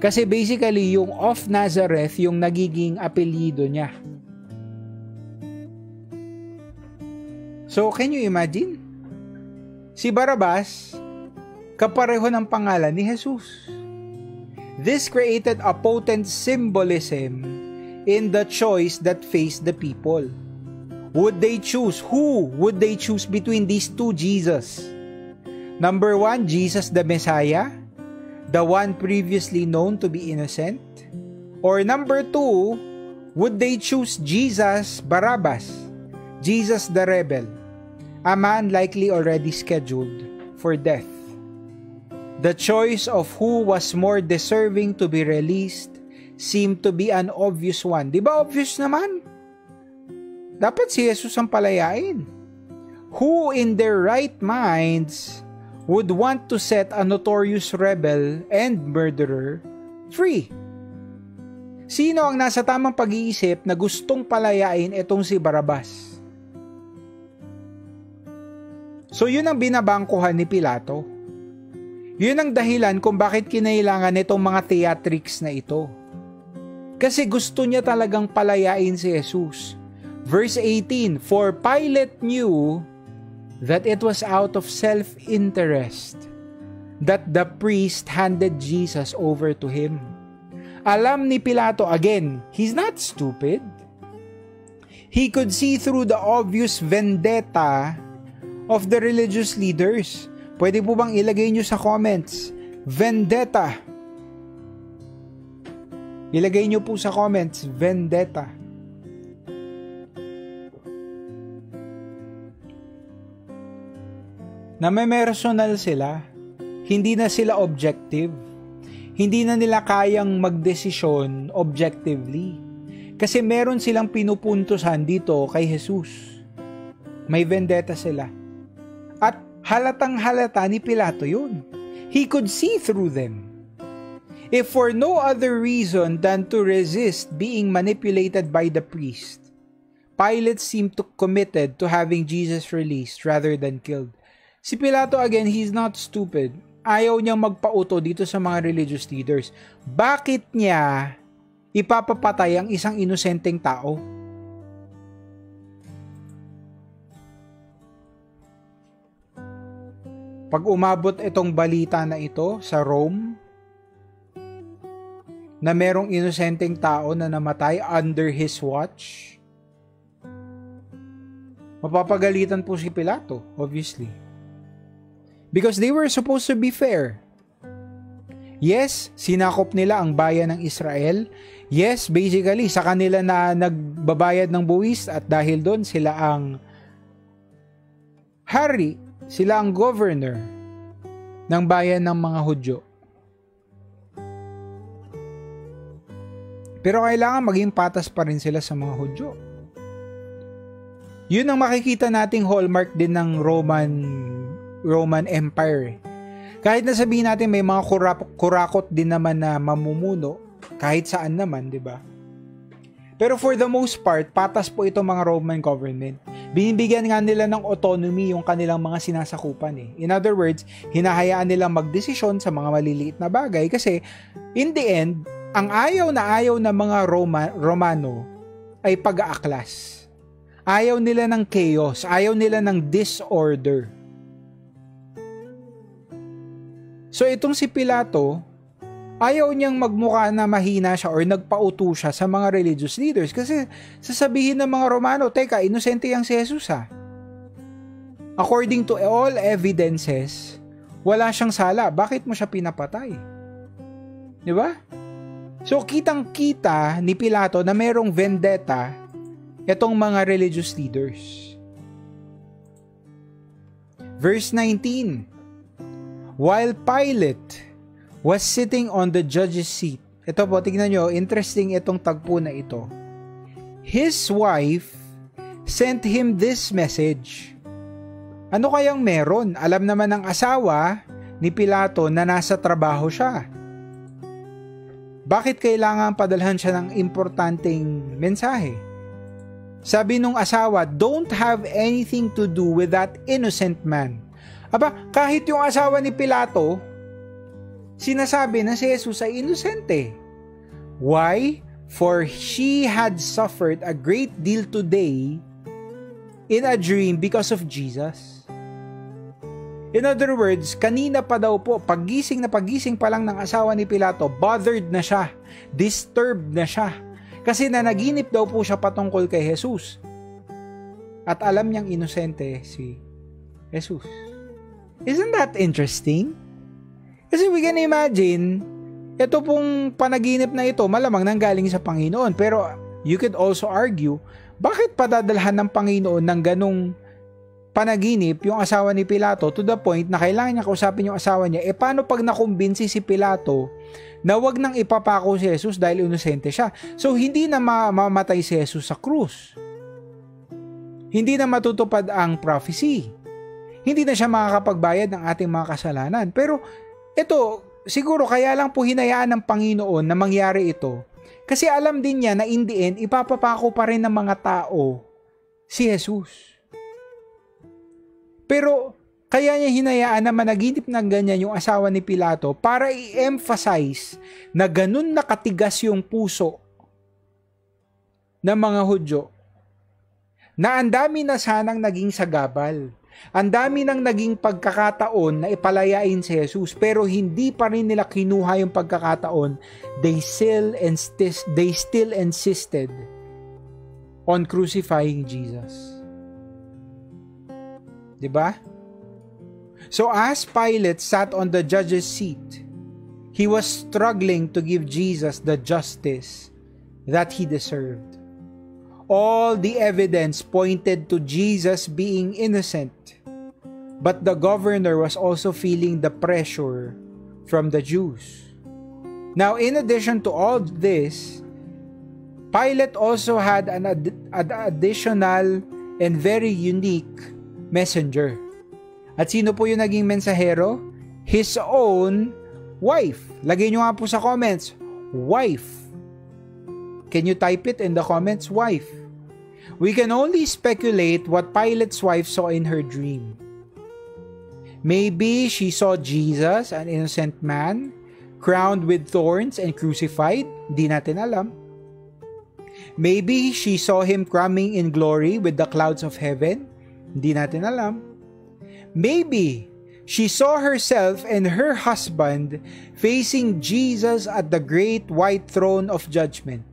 Kasi basically, yung of Nazareth, yung nagiging apelyido niya. So, can you imagine? Si Barabas, kapareho ng pangalan ni Jesus. This created a potent symbolism in the choice that faced the people. Would they choose? Who would they choose between these two Jesus? Number 1, Jesus the Messiah, the one previously known to be innocent. Or number 2, would they choose Jesus Barabbas, Jesus the rebel, a man likely already scheduled for death? The choice of who was more deserving to be released seemed to be an obvious one. Di ba obvious naman? Dapat si Jesus ang palayain. Who in their right minds would want to set a notorious rebel and murderer free? Sino ang nasa tamang pag-iisip na gustong palayain itong si Barabas? So yun ang binabangkuhan ni Pilato. Yun ang dahilan kung bakit kinailangan itong mga theatrics na ito. Kasi gusto niya talagang palayain si Jesus. Verse 18, For Pilate knew that it was out of self-interest that the priest handed Jesus over to him. Alam ni Pilato, again, he's not stupid. He could see through the obvious vendetta of the religious leaders. Pwede po bang ilagay nyo sa comments? Vendetta. Ilagay nyo po sa comments, vendetta. Na may personal sila. Hindi na sila objective. Hindi na nila kayang magdesisyon objectively. Kasi meron silang pinupuntusan dito kay Jesus. May vendetta sila. At halatang halata ni Pilato yun. He could see through them. If for no other reason than to resist being manipulated by the priest, Pilate seemed to committed to having Jesus released rather than killed. Si Pilato, again, he's not stupid. Ayaw niyang magpauto dito sa mga religious leaders. Bakit niya ipapapatay ang isang inosenteng tao? Pag umabot itong balita na ito sa Rome, na merong inosenteng tao na namatay under his watch, mapapagalitan po si Pilato, obviously. Because they were supposed to be fair. Yes, sinakop nila ang bayan ng Israel. Yes, basically, sa kanila na nagbabayad ng buwis at dahil doon sila ang hari, sila ang governor ng bayan ng mga Hudyo. Pero kailangan maging patas pa rin sila sa mga Hudyo. Yun ang makikita nating hallmark din ng Roman Empire. Kahit na sabihin natin may mga kurakot din naman na mamumuno, kahit saan naman, di ba? Pero for the most part, patas po itong mga Roman government. Binibigyan nga nila ng autonomy yung kanilang mga sinasakupan eh. In other words, hinahayaan nilang magdesisyon sa mga maliliit na bagay kasi in the end, ang ayaw na mga Romano ay pag-aaklas. Ayaw nila ng chaos, ayaw nila ng disorder. So itong si Pilato, ayaw niyang magmukha na mahina siya or nagpauto siya sa mga religious leaders kasi sasabihin ng mga Romano, teka, inosente yang si Jesus ha. According to all evidences, wala siyang sala. Bakit mo siya pinapatay? Di ba? So kitang-kita ni Pilato na merong vendetta itong mga religious leaders. Verse 19, while Pilate was sitting on the judge's seat. Ito po, tignan nyo, interesting itong tagpo na ito. His wife sent him this message. Ano kayang meron? Alam naman ng asawa ni Pilato na nasa trabaho siya. Bakit kailangan padalhan siya ng importanteng mensahe? Sabi nung asawa, don't have anything to do with that innocent man. Aba, kahit yung asawa ni Pilato, sinasabi na si Jesus ay inosente. Why? For she had suffered a great deal today in a dream because of Jesus. In other words, kanina pa daw po, pagising pa lang ng asawa ni Pilato, bothered na siya, disturbed na siya. Kasi nanaginip daw po siya patungkol kay Jesus. At alam niyang inosente si Jesus. Isn't that interesting? Kasi we can imagine, ito pong panaginip na ito, malamang nanggaling sa Panginoon. Pero you could also argue, bakit padadalhan ng Panginoon ng ganong panaginip yung asawa ni Pilato to the point na kailangan niya kausapin yung asawa niya? Paano pag nakumbinsi si Pilato na wag nang ipapako si Jesus dahil inosente siya? So, hindi na mamamatay si Jesus sa krus. Hindi na matutupad ang prophecy. Hindi na siya makakapagbayad ng ating mga kasalanan. Pero, ito, siguro kaya lang po hinayaan ng Panginoon na mangyari ito. Kasi alam din niya na in the end, ipapapako pa rin ng mga tao si Jesus. Pero, kaya niya hinayaan na managinip ng ganyan yung asawa ni Pilato para i-emphasize na ganun nakatigas yung puso ng mga Hudyo na ang dami na sanang naging sagabal. Ang dami nang naging pagkakataon na ipalayain si Jesus pero hindi pa rin nila kinuha yung pagkakataon. They still insisted on crucifying Jesus. Diba? So as Pilate sat on the judge's seat, he was struggling to give Jesus the justice that he deserved. All the evidence pointed to Jesus being innocent, but the governor was also feeling the pressure from the Jews. Now, in addition to all this, Pilate also had an additional and very unique messenger. At sino po yung naging mensahero? His own wife. Lagay nyo nga po sa comments, wife. Can you type it in the comments? Wife. We can only speculate what Pilate's wife saw in her dream. Maybe she saw Jesus, an innocent man, crowned with thorns and crucified. Di natin alam. Maybe she saw him coming in glory with the clouds of heaven. Di natin alam. Maybe she saw herself and her husband facing Jesus at the great white throne of judgment.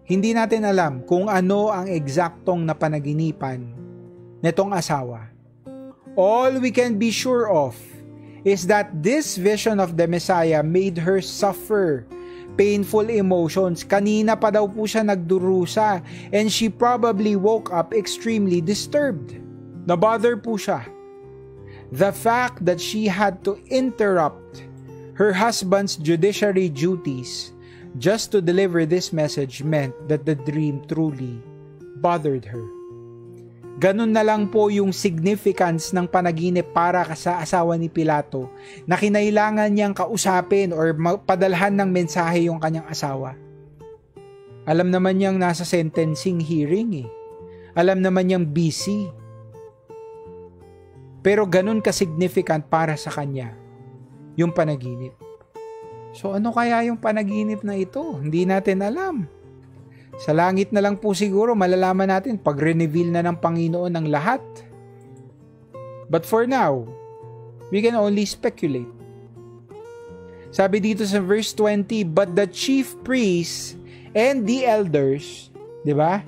Hindi natin alam kung ano ang eksaktong napanaginipan nitong asawa. All we can be sure of is that this vision of the Messiah made her suffer painful emotions. Kanina pa daw po siya nagdurusa and she probably woke up extremely disturbed. Nabother po siya. The fact that she had to interrupt her husband's judiciary duties just to deliver this message meant that the dream truly bothered her. Ganun na lang po yung significance ng panaginip para sa asawa ni Pilato na kinailangan niyang kausapin or padalhan ng mensahe yung kanyang asawa. Alam naman niyang nasa sentencing hearing eh. Alam naman niyang busy. Pero ganun ka-significant para sa kanya yung panaginip. So ano kaya yung panaginip na ito? Hindi natin alam. Sa langit na lang po siguro malalaman natin pag reveal na ng Panginoon ang lahat. But for now, we can only speculate. Sabi dito sa verse 20, but the chief priests and the elders, di ba?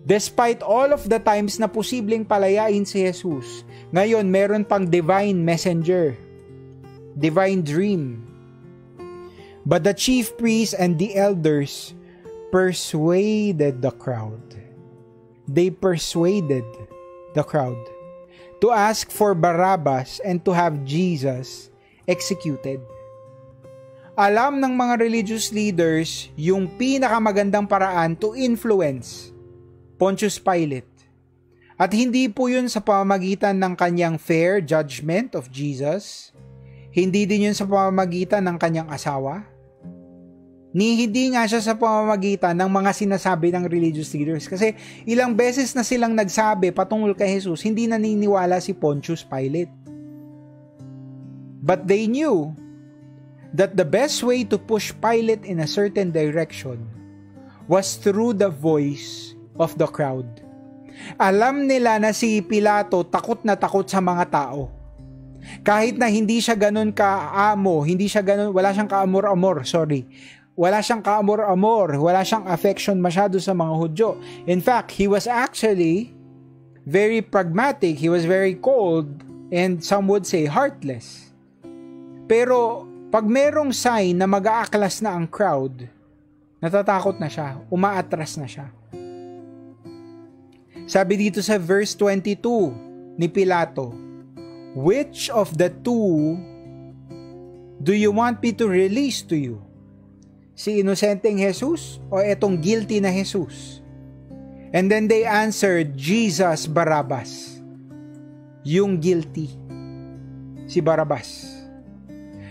Despite all of the times na posibleng palayain si Jesus, ngayon meron pang divine messenger, divine dream. But the chief priests and the elders persuaded the crowd. They persuaded the crowd to ask for Barabbas and to have Jesus executed. Alam ng mga religious leaders yung pinakamagandang paraan to influence Pontius Pilate. At hindi po yun sa pamamagitan ng kanyang fair judgment of Jesus. Hindi din yun sa pamamagitan ng kanyang asawa. Hindi nga siya sa pamamagitan ng mga sinasabi ng religious leaders. Kasi ilang beses na silang nagsabi patungkol kay Jesus, hindi naniniwala si Pontius Pilate. But they knew that the best way to push Pilate in a certain direction was through the voice of the crowd. Alam nila na si Pilato takot na takot sa mga tao. Kahit na hindi siya ganun kaamo, wala siyang kaamor-amor, Wala siyang kaamor-amor, wala siyang affection masyado sa mga Hudyo. In fact, he was actually very pragmatic, he was very cold, and some would say heartless. Pero pag merong sign na mag-aaklas na ang crowd, natatakot na siya, umaatras na siya. Sabi dito sa verse 22 ni Pilato, "Which of the two do you want me to release to you? Si inosenteng Jesus o etong guilty na Jesus?" And then they answered, "Jesus Barabbas." Yung guilty, si Barabbas.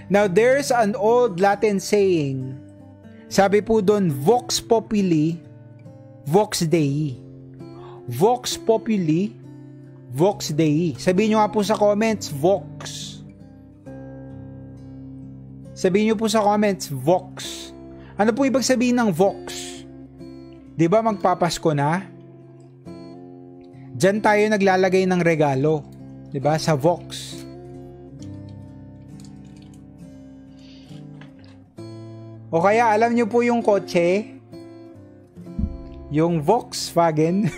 Now there's an old Latin saying, sabi po doon, vox populi, vox Dei. Vox populi, vox Dei. Sabihin nyo nga po sa comments, vox. Sabihin nyo po sa comments, vox. Ano po ibig sabihin ng vox? Di ba magpapasko na? Diyan tayo naglalagay ng regalo. Di ba? Sa vox. O kaya alam nyo po yung kotse, yung Volkswagen.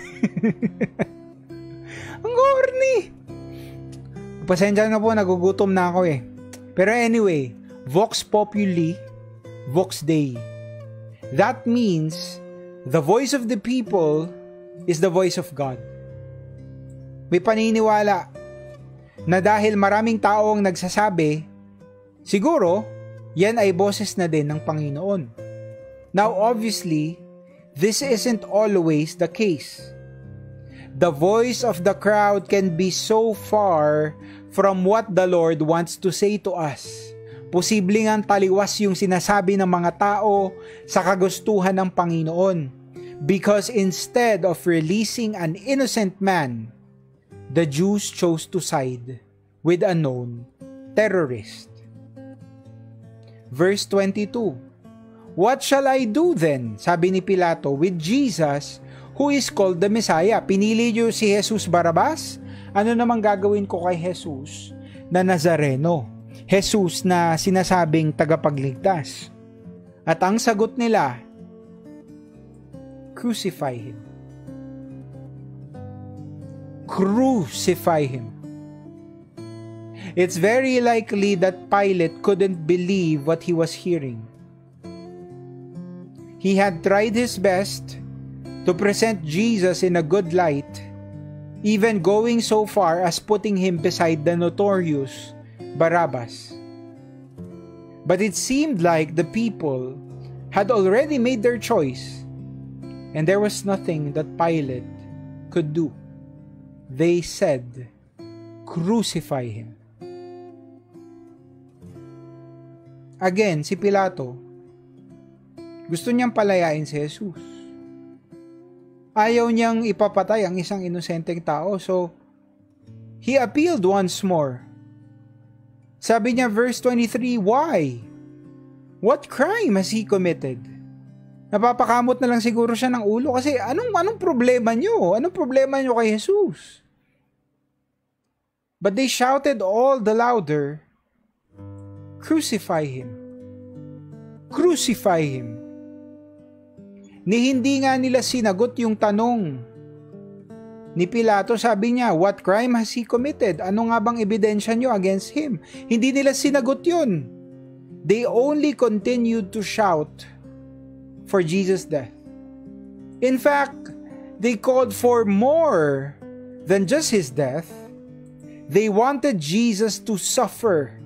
Ang corny. Pasensya na po, nagugutom na ako eh. Pero anyway, Vox Populi, Vox Dei. That means the voice of the people is the voice of God. May paniniwala na dahil maraming tao ang nagsasabi, siguro, yan ay boses na din ng Panginoon. Now obviously, this isn't always the case. The voice of the crowd can be so far from what the Lord wants to say to us. Posibleng ang taliwas yung sinasabi ng mga tao sa kagustuhan ng Panginoon. Because instead of releasing an innocent man, the Jews chose to side with a known terrorist. Verse 22, "What shall I do then?" Sabi ni Pilato, "with Jesus, who is called the Messiah?" Pinili niyo si Jesus Barabbas? Ano namang gagawin ko kay Jesus na Nazareno? Jesus na sinasabing tagapagligtas. At ang sagot nila, crucify him. Crucify him. It's very likely that Pilate couldn't believe what he was hearing. He had tried his best to present Jesus in a good light, even going so far as putting him beside the notorious Barabbas. But it seemed like the people had already made their choice, and there was nothing that Pilate could do. They said, "Crucify him." Again, si Pilato, gusto niyang palayain si Jesus. Ayaw niyang ipapatay ang isang inosenteng tao, so he appealed once more. Sabi niya, verse 23, "Why? What crime has he committed?" Napapakamot na lang siguro siya ng ulo kasi anong problema niyo? Anong problema niyo kay Jesus? But they shouted all the louder, "Crucify him! Crucify him!" Hindi nga nila sinagot yung tanong ni Pilato. Sabi niya, "What crime has he committed? Ano nga bang ebidensya niyo against him?" Hindi nila sinagot yun. They only continued to shout for Jesus' death. In fact, they called for more than just his death. They wanted Jesus to suffer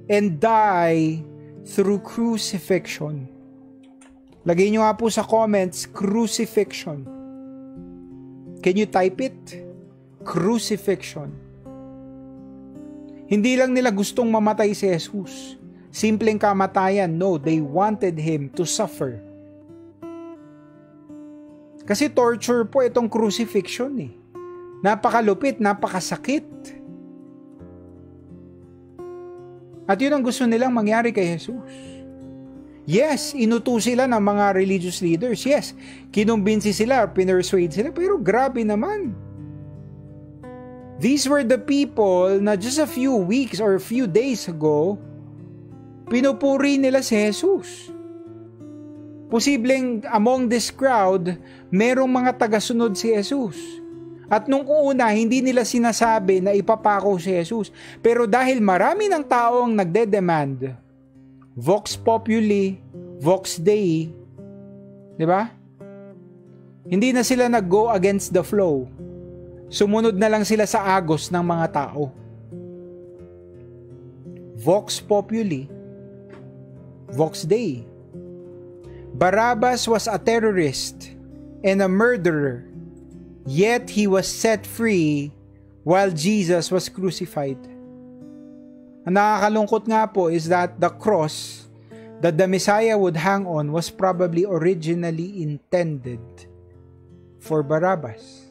and die through crucifixion. Lagay nyo nga po sa comments, crucifixion. Can you type it? Crucifixion. Hindi lang nila gustong mamatay si Jesus. Simpleng kamatayan. No, they wanted Him to suffer. Kasi torture po itong crucifixion eh. Napakalupit, napakasakit. At yun ang gusto nilang mangyari kay Jesus. Yes, inuto sila ng mga religious leaders. Yes, kinumbinsi sila, pinersuade sila. Pero grabe naman. These were the people na just a few weeks or a few days ago, pinupuri nila si Jesus. Posibleng among this crowd, merong mga tagasunod si Jesus. At nung una, hindi nila sinasabi na ipapako si Jesus. Pero dahil marami ng tao ang nagde-demand, Vox Populi, Vox Dei, di ba? Hindi na sila nag-go against the flow. Sumunod na lang sila sa agos ng mga tao. Vox Populi, Vox Dei. Barabbas was a terrorist and a murderer, yet he was set free while Jesus was crucified. Ang nakakalungkot nga po is that the cross that the Messiah would hang on was probably originally intended for Barabbas.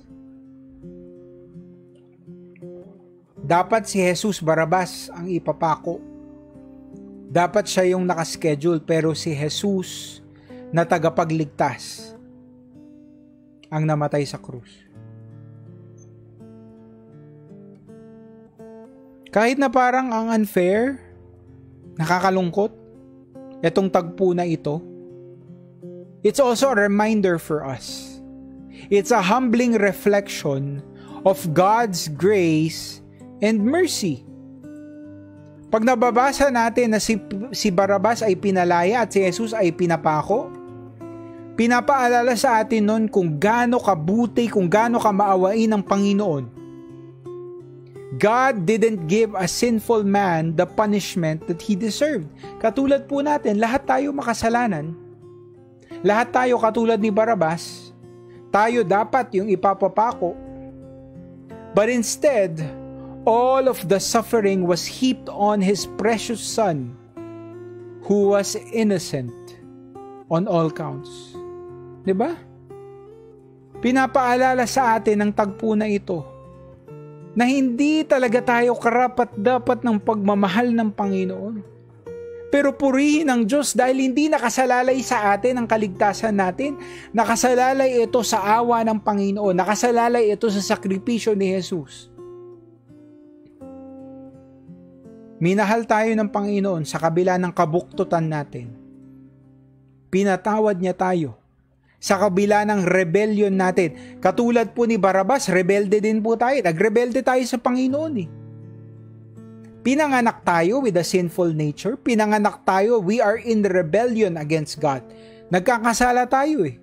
Dapat si Jesus Barabbas ang ipapako. Dapat siya yung nakaschedule, pero si Jesus na tagapagligtas ang namatay sa krus. Kahit na parang ang unfair, nakakalungkot, itong tagpo na ito, it's also a reminder for us. It's a humbling reflection of God's grace and mercy. Pag nababasa natin na si Barabbas ay pinalaya at si Jesus ay pinapako, pinapaalala sa atin nun kung gaano kabuti, kung gaano kamaawain ng Panginoon. God didn't give a sinful man the punishment that he deserved. Katulad po natin, lahat tayo makasalanan. Lahat tayo katulad ni Barabbas. Tayo dapat yung ipapapako. But instead, all of the suffering was heaped on His precious Son, who was innocent on all counts. Diba? Pinapaalala sa atin ng tagpo na ito na hindi talaga tayo karapat-dapat ng pagmamahal ng Panginoon. Pero purihin ang Diyos dahil hindi nakasalalay sa atin ang kaligtasan natin. Nakasalalay ito sa awa ng Panginoon. Nakasalalay ito sa sakripisyo ni Jesus. Minahal tayo ng Panginoon sa kabila ng kabuktutan natin. Pinatawad niya tayo sa kabila ng rebellion natin. Katulad po ni Barabbas, rebelde din po tayo. Nagrebelde tayo sa Panginoon eh. Pinanganak tayo with a sinful nature. Pinanganak tayo, we are in rebellion against God. Nagkakasala tayo eh.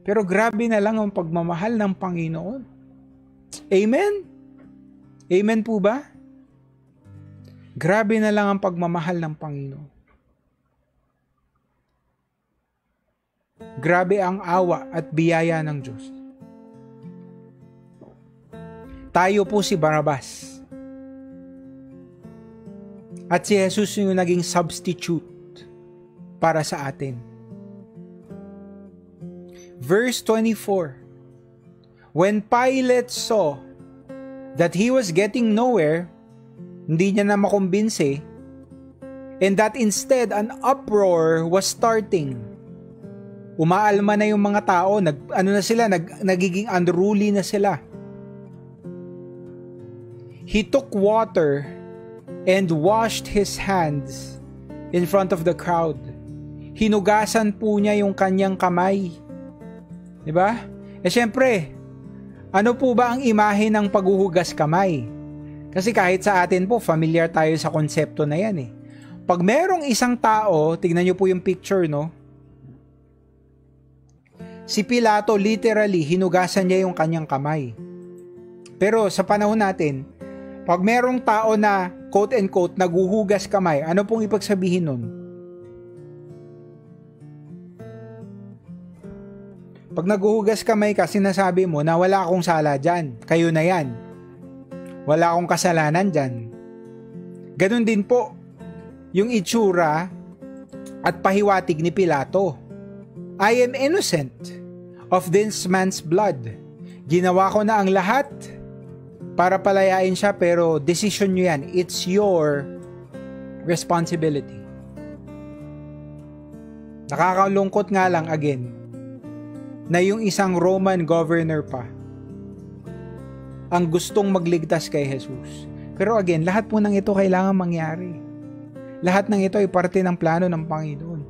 Pero grabe na lang ang pagmamahal ng Panginoon. Amen? Amen po ba? Grabe na lang ang pagmamahal ng Panginoon. Grabe ang awa at biyaya ng Diyos. Tayo po si Barabbas. At si Jesus yung naging substitute para sa atin. Verse 24. When Pilate saw that he was getting nowhere, hindi niya na makumbinse, and that instead an uproar was starting. Umaalma na yung mga tao, nagiging unruly na sila. He took water and washed his hands in front of the crowd. Hinugasan po niya yung kanyang kamay. Diba? Syempre, ano po ba ang imahe ng paghuhugas kamay? Kasi kahit sa atin po, familiar tayo sa konsepto na yan eh. Pag merong isang tao, tignan nyo po yung picture, no? Si Pilato literally, hinugasan niya yung kanyang kamay. Pero sa panahon natin, pag merong tao na quote and quote, naguhugas kamay. Ano pong ibig sabihin nun? Pag naguhugas kamay ka, sinasabi mo na wala akong sala dyan. Kayo na yan. Wala akong kasalanan dyan. Ganon din po yung itsura at pahiwatig ni Pilato. I am innocent of this man's blood. Ginawa ko na ang lahat para palayain siya, pero decision nyo yan. It's your responsibility. Nakakalungkot nga lang again na yung isang Roman governor pa ang gustong magligtas kay Jesus. Pero again, lahat po ng ito kailangan mangyari. Lahat ng ito ay parte ng plano ng Panginoon.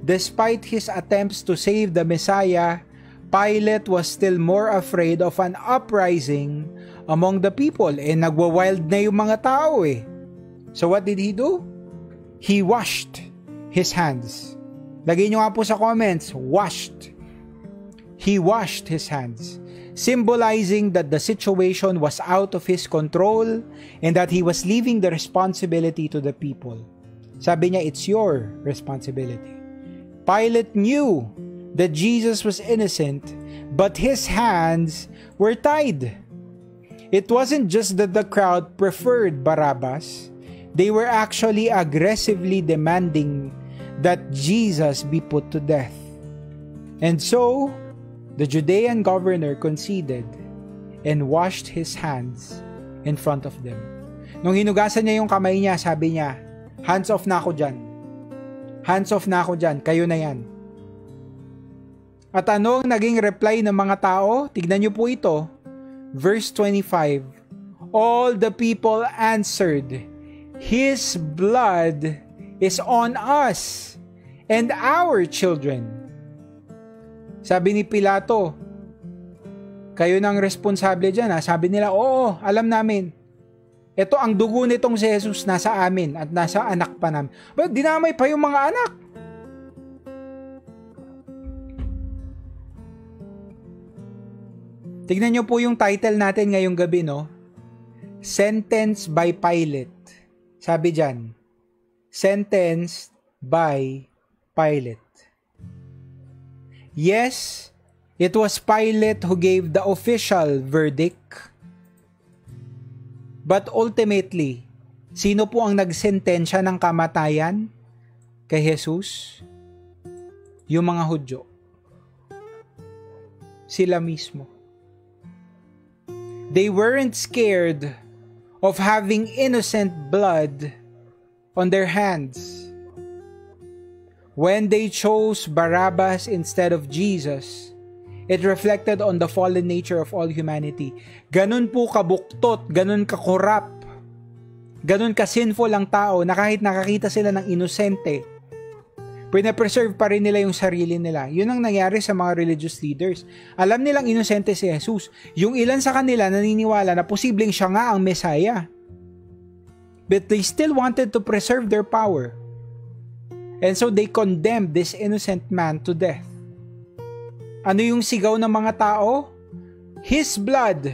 Despite his attempts to save the Messiah, Pilate was still more afraid of an uprising among the people. Nagwa-wild na yung mga tao eh. So what did he do? He washed his hands. Lagay nyo nga po sa comments, washed. He washed his hands, symbolizing that the situation was out of his control and that he was leaving the responsibility to the people. Sabi niya, it's your responsibility. Pilate knew that Jesus was innocent, but his hands were tied. It wasn't just that the crowd preferred Barabbas. They were actually aggressively demanding that Jesus be put to death. And so, the Judean governor conceded and washed his hands in front of them. Nung hinugasan niya yung kamay niya, sabi niya, hands off na ako dyan. Hands off na ako dyan. Kayo na yan. At anong naging reply ng mga tao? Tignan niyo po ito. Verse 25. All the people answered, His blood is on us and our children. Sabi ni Pilato, kayo nang responsable dyan ha. Sabi nila, oo, alam namin. Ito ang dugo nitong si Jesus nasa amin at nasa anak pa namin. But dinamay pa yung mga anak. Tignan nyo po yung title natin ngayong gabi, no? Sentence by Pilate. Sabi dyan, Sentenced by Pilate. Yes, it was Pilate who gave the official verdict. But ultimately, sino po ang nagsentensya ng kamatayan kay Jesus? Yung mga Hudyo. Sila mismo. They weren't scared of having innocent blood on their hands. When they chose Barabbas instead of Jesus, it reflected on the fallen nature of all humanity. Ganun po kabuktot, ganun kakorap, ganun ka-sinful ang tao na kahit nakakita sila ng inosente, pinapreserve pa rin nila yung sarili nila. Yun ang nangyari sa mga religious leaders. Alam nilang inosente si Jesus. Yung ilan sa kanila naniniwala na posibleng siya nga ang Messiah. But they still wanted to preserve their power. And so they condemned this innocent man to death. Ano yung sigaw ng mga tao? His blood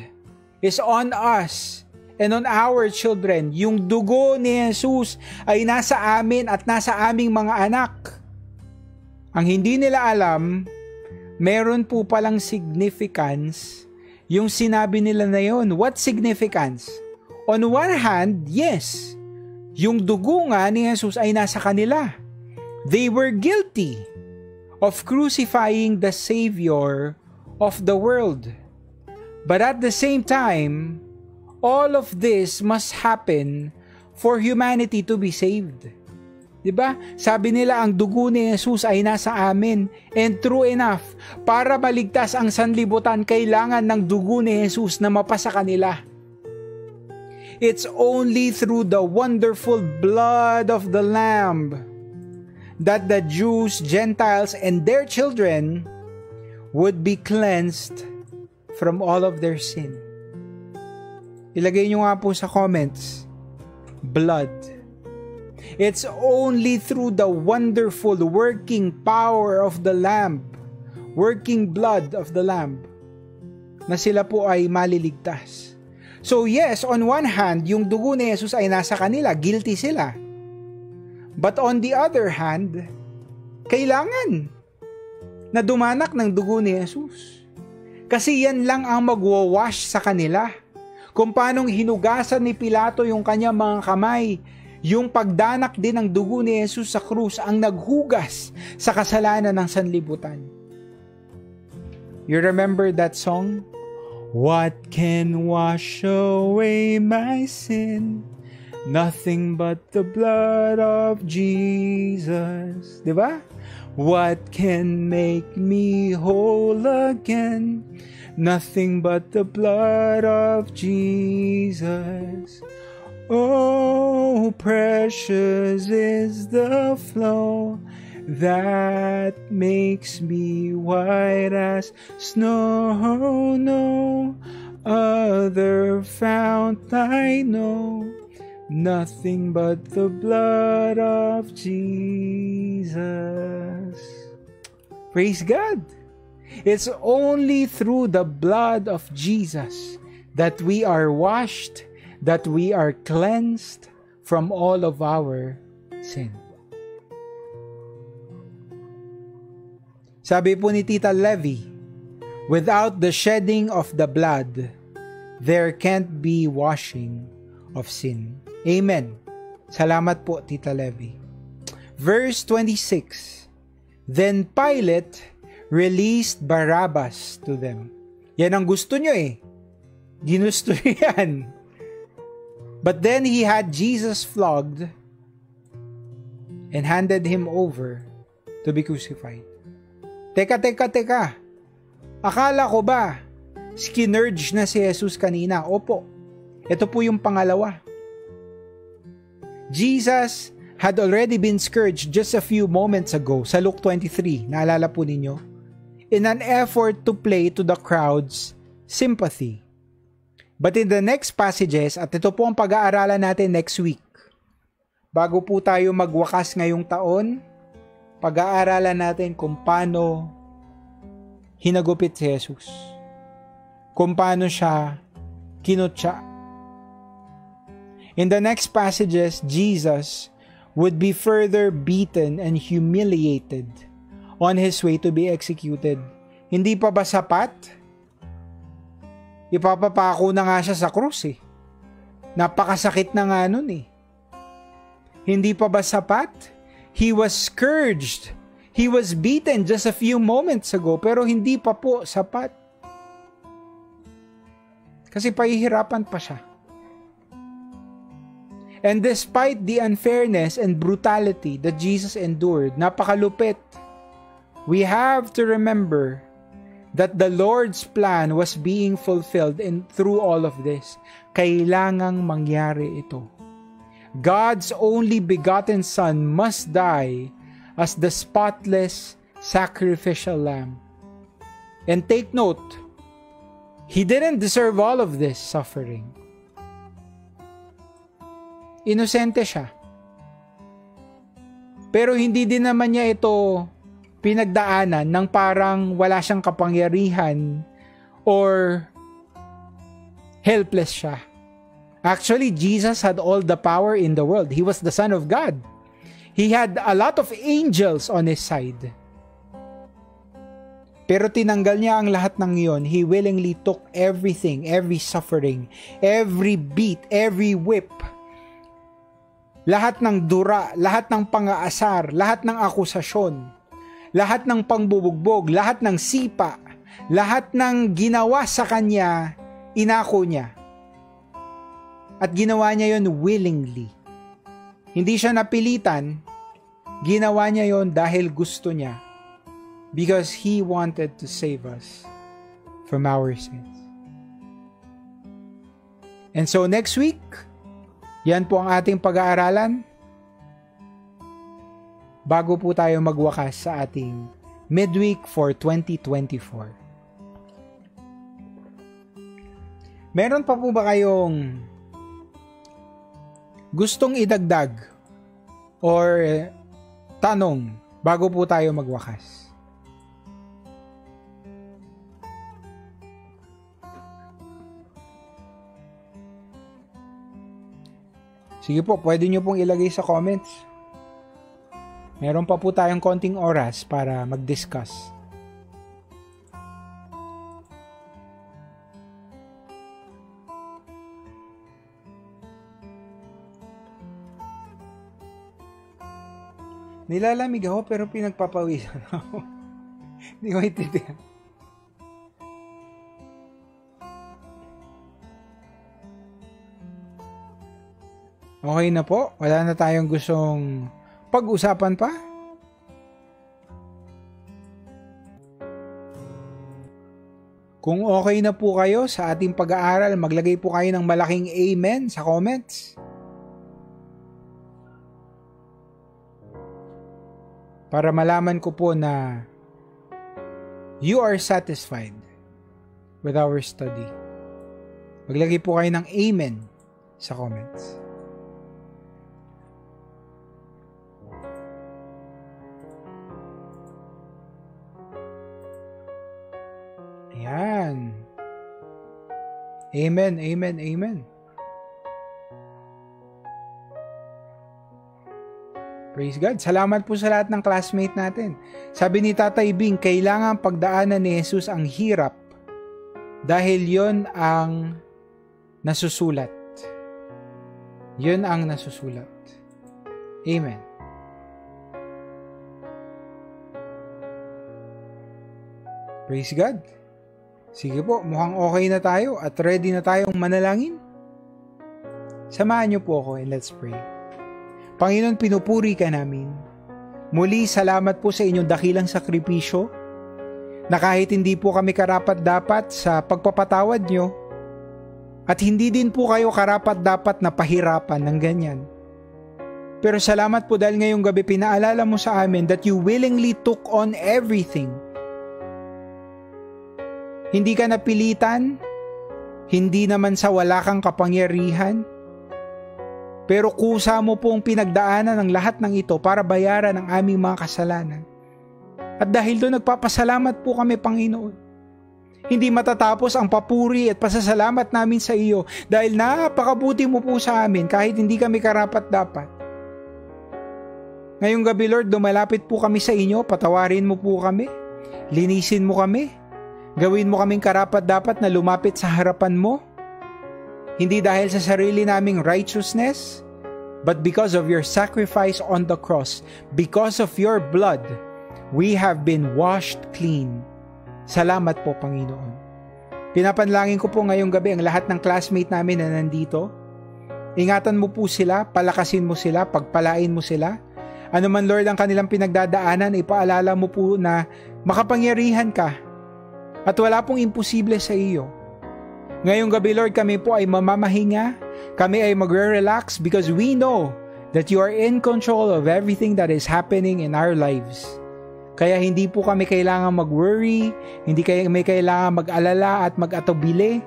is on us and on our children. Yung dugo ni Jesus ay nasa amin at nasa aming mga anak. Ang hindi nila alam, meron po palang significance yung sinabi nila na yun. What significance? On one hand, yes, yung dugo nga ni Jesus ay nasa kanila. They were guilty of crucifying the Savior of the world. But at the same time, all of this must happen for humanity to be saved. Diba? Sabi nila ang dugo ni Jesus ay nasa amin. And true enough, para maligtas ang sanlibutan, kailangan ng dugo ni Jesus na mapasa kanila. It's only through the wonderful blood of the Lamb that the Jews, Gentiles, and their children would be cleansed from all of their sin. Ilagay nyo nga po sa comments, blood. It's only through the wonderful working power of the Lamb, working blood of the Lamb, na sila po ay maliligtas. So yes, on one hand, yung dugo ni Jesus ay nasa kanila, guilty sila. But on the other hand, kailangan na dumanak ng dugo ni Jesus. Kasi yan lang ang magwawash sa kanila. Kung paanong hinugasan ni Pilato yung kanyang mga kamay, yung pagdanak din ng dugo ni Jesus sa krus ang naghugas sa kasalanan ng sanlibutan. You remember that song? What can wash away my sin? Nothing but the blood of Jesus. Diba? What can make me whole again? Nothing but the blood of Jesus. Oh, precious is the flow that makes me white as snow. No other fount I know, nothing but the blood of Jesus. Praise God. It's only through the blood of Jesus that we are washed, that we are cleansed from all of our sin. Sabi po ni Tita Levy, without the shedding of the blood, there can't be washing of sin. Amen. Salamat po, Tita Levy. Verse 26, Then Pilate released Barabbas to them. Yan ang gusto nyo eh. Ginusto yan. But then he had Jesus flogged and handed him over to be crucified. Teka. Akala ko ba skinurge na si Jesus kanina? Opo. Ito po yung pangalawa. Jesus had already been scourged just a few moments ago sa Luke 23. Naalala po ninyo? In an effort to play to the crowd's sympathy. But in the next passages, at ito po ang pag-aaralan natin next week, bago po tayo magwakas ngayong taon, pag-aaralan natin kung paano hinagupit si Jesus. Kung paano siya kinutya. In the next passages, Jesus would be further beaten and humiliated on his way to be executed. Hindi pa ba sapat? Ipapapako na nga siya sa krus eh. Napakasakit na nga nun eh. Hindi pa ba sapat? He was scourged. He was beaten just a few moments ago, pero hindi pa po sapat. Kasi pahihirapan pa siya. And despite the unfairness and brutality that Jesus endured, napakalupit, we have to remember that the Lord's plan was being fulfilled through all of this. Kailangang mangyari ito. God's only begotten Son must die as the spotless sacrificial lamb. And take note, He didn't deserve all of this suffering. Inosente siya. Pero hindi din naman niya ito pinagdaanan ng parang wala siyang kapangyarihan or helpless siya. Actually, Jesus had all the power in the world. He was the Son of God. He had a lot of angels on his side. Pero tinanggal niya ang lahat ng iyon. He willingly took everything, every suffering, every beat, every whip, lahat ng dura, lahat ng pang-aasar, lahat ng akusasyon, lahat ng pangbubugbog, lahat ng sipa, lahat ng ginawa sa kanya, inako niya. At ginawa niya yon willingly. Hindi siya napilitan, ginawa niya yon dahil gusto niya. Because He wanted to save us from our sins. And so next week, yan po ang ating pag-aaralan. Bago po tayo magwakas sa ating midweek for 2024. Meron pa po ba kayong gustong idagdag or tanong bago po tayo magwakas? Sige po, pwede nyo pong ilagay sa comments. Meron pa po tayong konting oras para mag-discuss. Nilalamig ako pero pinagpapawisan ako. Hindi ko maintindihan. Okay na po? Wala na tayong gustong pag-usapan pa? Kung okay na po kayo sa ating pag-aaral, maglagay po kayo ng malaking amen sa comments. Para malaman ko po na you are satisfied with our study. Maglagay po kayo ng amen sa comments. Ayan. Amen, amen, amen. Praise God. Salamat po sa lahat ng classmate natin. Sabi ni Tatay Bing, kailangan pagdaanan ni Jesus ang hirap dahil yon ang nasusulat. Yon ang nasusulat. Amen. Praise God. Sige po, mukhang okay na tayo at ready na tayong manalangin. Samahan niyo po ako and let's pray. Panginoon, pinupuri ka namin. Muli, salamat po sa inyong dakilang sakripisyo na kahit hindi po kami karapat-dapat sa pagpapatawad nyo at hindi din po kayo karapat-dapat na pahirapan ng ganyan. Pero salamat po dahil ngayong gabi pinaalala mo sa amin that you willingly took on everything. Hindi ka napilitan, hindi naman sa wala kang kapangyarihan, pero kusa mo pong pinagdaanan ng lahat ng ito para bayaran ang aming mga kasalanan. At dahil doon nagpapasalamat po kami, Panginoon. Hindi matatapos ang papuri at pasasalamat namin sa iyo dahil napakabuti mo po sa amin kahit hindi kami karapat-dapat. Ngayong gabi, Lord, dumalapit po kami sa inyo, patawarin mo po kami, linisin mo kami, gawin mo kaming karapat-dapat na lumapit sa harapan mo. Hindi dahil sa sarili naming righteousness, but because of your sacrifice on the cross, because of your blood, we have been washed clean. Salamat po, Panginoon. Pinapanalangin ko po ngayong gabi ang lahat ng classmate namin na nandito. Ingatan mo po sila, palakasin mo sila, pagpalain mo sila. Ano man, Lord, ang kanilang pinagdadaanan, ipaalala mo po na makapangyarihan ka at wala pong imposible sa iyo. Ngayong gabi, Lord, kami po ay mamamahinga, kami ay magre-relax because we know that you are in control of everything that is happening in our lives. Kaya hindi po kami kailangan mag-worry, hindi kami kailangan mag-alala at mag-atubili.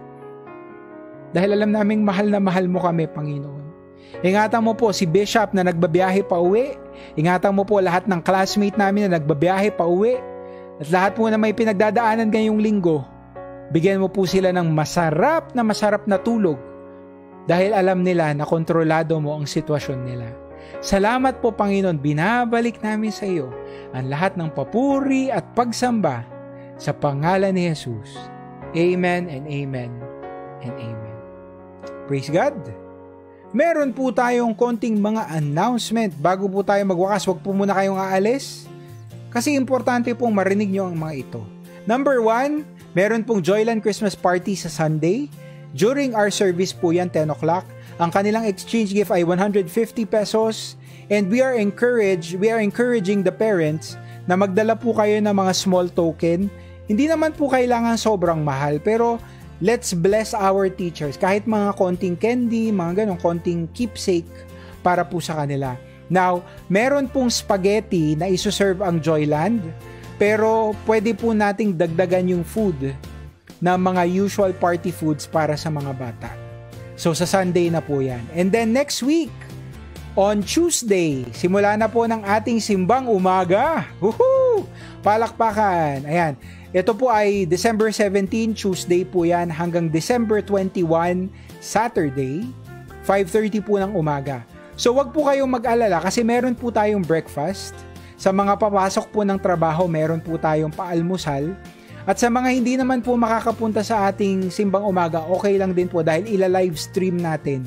Dahil alam naming mahal na mahal mo kami, Panginoon. Ingatan mo po si Bishop na nagbabiyahe pa uwi. Ingatan mo po lahat ng classmate namin na nagbabiyahe pa uwi. At lahat po na may pinagdadaanan ngayong linggo, bigyan mo po sila ng masarap na tulog dahil alam nila na kontrolado mo ang sitwasyon nila. Salamat po, Panginoon, binabalik namin sa iyo ang lahat ng papuri at pagsamba sa pangalan ni Jesus. Amen and amen and amen. Praise God! Meron po tayong konting mga announcement bago po tayo magwakas. Huwag po muna kayong aalis kasi importante pong marinig nyo ang mga ito. Number 1, meron pong Joyland Christmas Party sa Sunday. During our service po yan, 10 o'clock. Ang kanilang exchange gift ay 150 pesos. And we are encouraging the parents na magdala po kayo ng mga small token. Hindi naman po kailangan sobrang mahal, pero let's bless our teachers. Kahit mga konting candy, mga ganong konting keepsake para po sa kanila. Now, meron pong spaghetti na isoserve ang Joyland, pero pwede po nating dagdagan yung food na mga usual party foods para sa mga bata. So, sa Sunday na po yan. And then next week, on Tuesday, simula na po ng ating simbang umaga. Woohoo! Palakpakan! Ayan. Ito po ay December 17, Tuesday po yan, hanggang December 21, Saturday, 5:30 po ng umaga. So wag po kayong mag-alala kasi meron po tayong breakfast. Sa mga papasok po ng trabaho, meron po tayong paalmusal. At sa mga hindi naman po makakapunta sa ating simbang umaga, okay lang din po dahil ila-live stream natin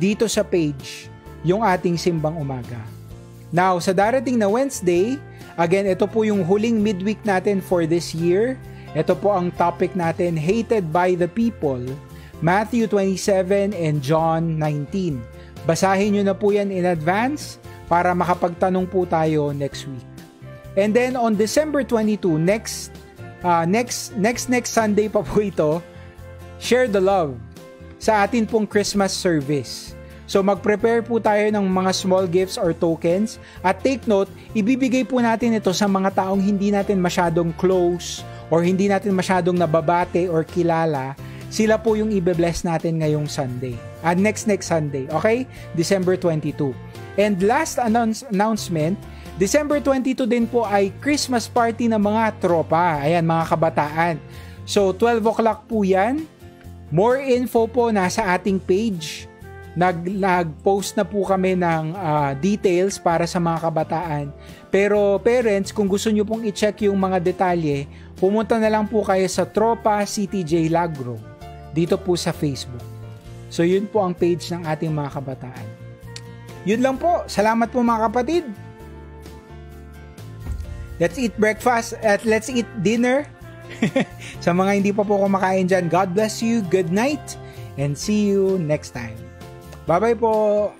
dito sa page yung ating simbang umaga. Now, sa darating na Wednesday, again, ito po yung huling midweek natin for this year. Ito po ang topic natin, Hated by the People, Matthew 27 and John 19. Basahin nyo na po yan in advance para makapagtanong po tayo next week. And then on December 22, next Sunday pa po ito, share the love sa atin pong Christmas service. So mag-prepare po tayo ng mga small gifts or tokens at take note, ibibigay po natin ito sa mga taong hindi natin masyadong close or hindi natin masyadong nababate or kilala. Sila po yung ibe-bless natin ngayong Sunday. Next Sunday, okay? December 22. And last announcement, December 22 din po ay Christmas party ng mga tropa. Ayan, mga kabataan. So, 12 o'clock po yan. More info po nasa ating page. Nag-post na po kami ng details para sa mga kabataan. Pero parents, kung gusto nyo pong i-check yung mga detalye, pumunta na lang po kayo sa Tropa CTJ Lagro. Dito po sa Facebook. So, yun po ang page ng ating mga kabataan. Yun lang po. Salamat po mga kapatid. Let's eat breakfast at let's eat dinner. Sa mga hindi pa po kumakain dyan, God bless you, good night, and see you next time. Bye-bye po.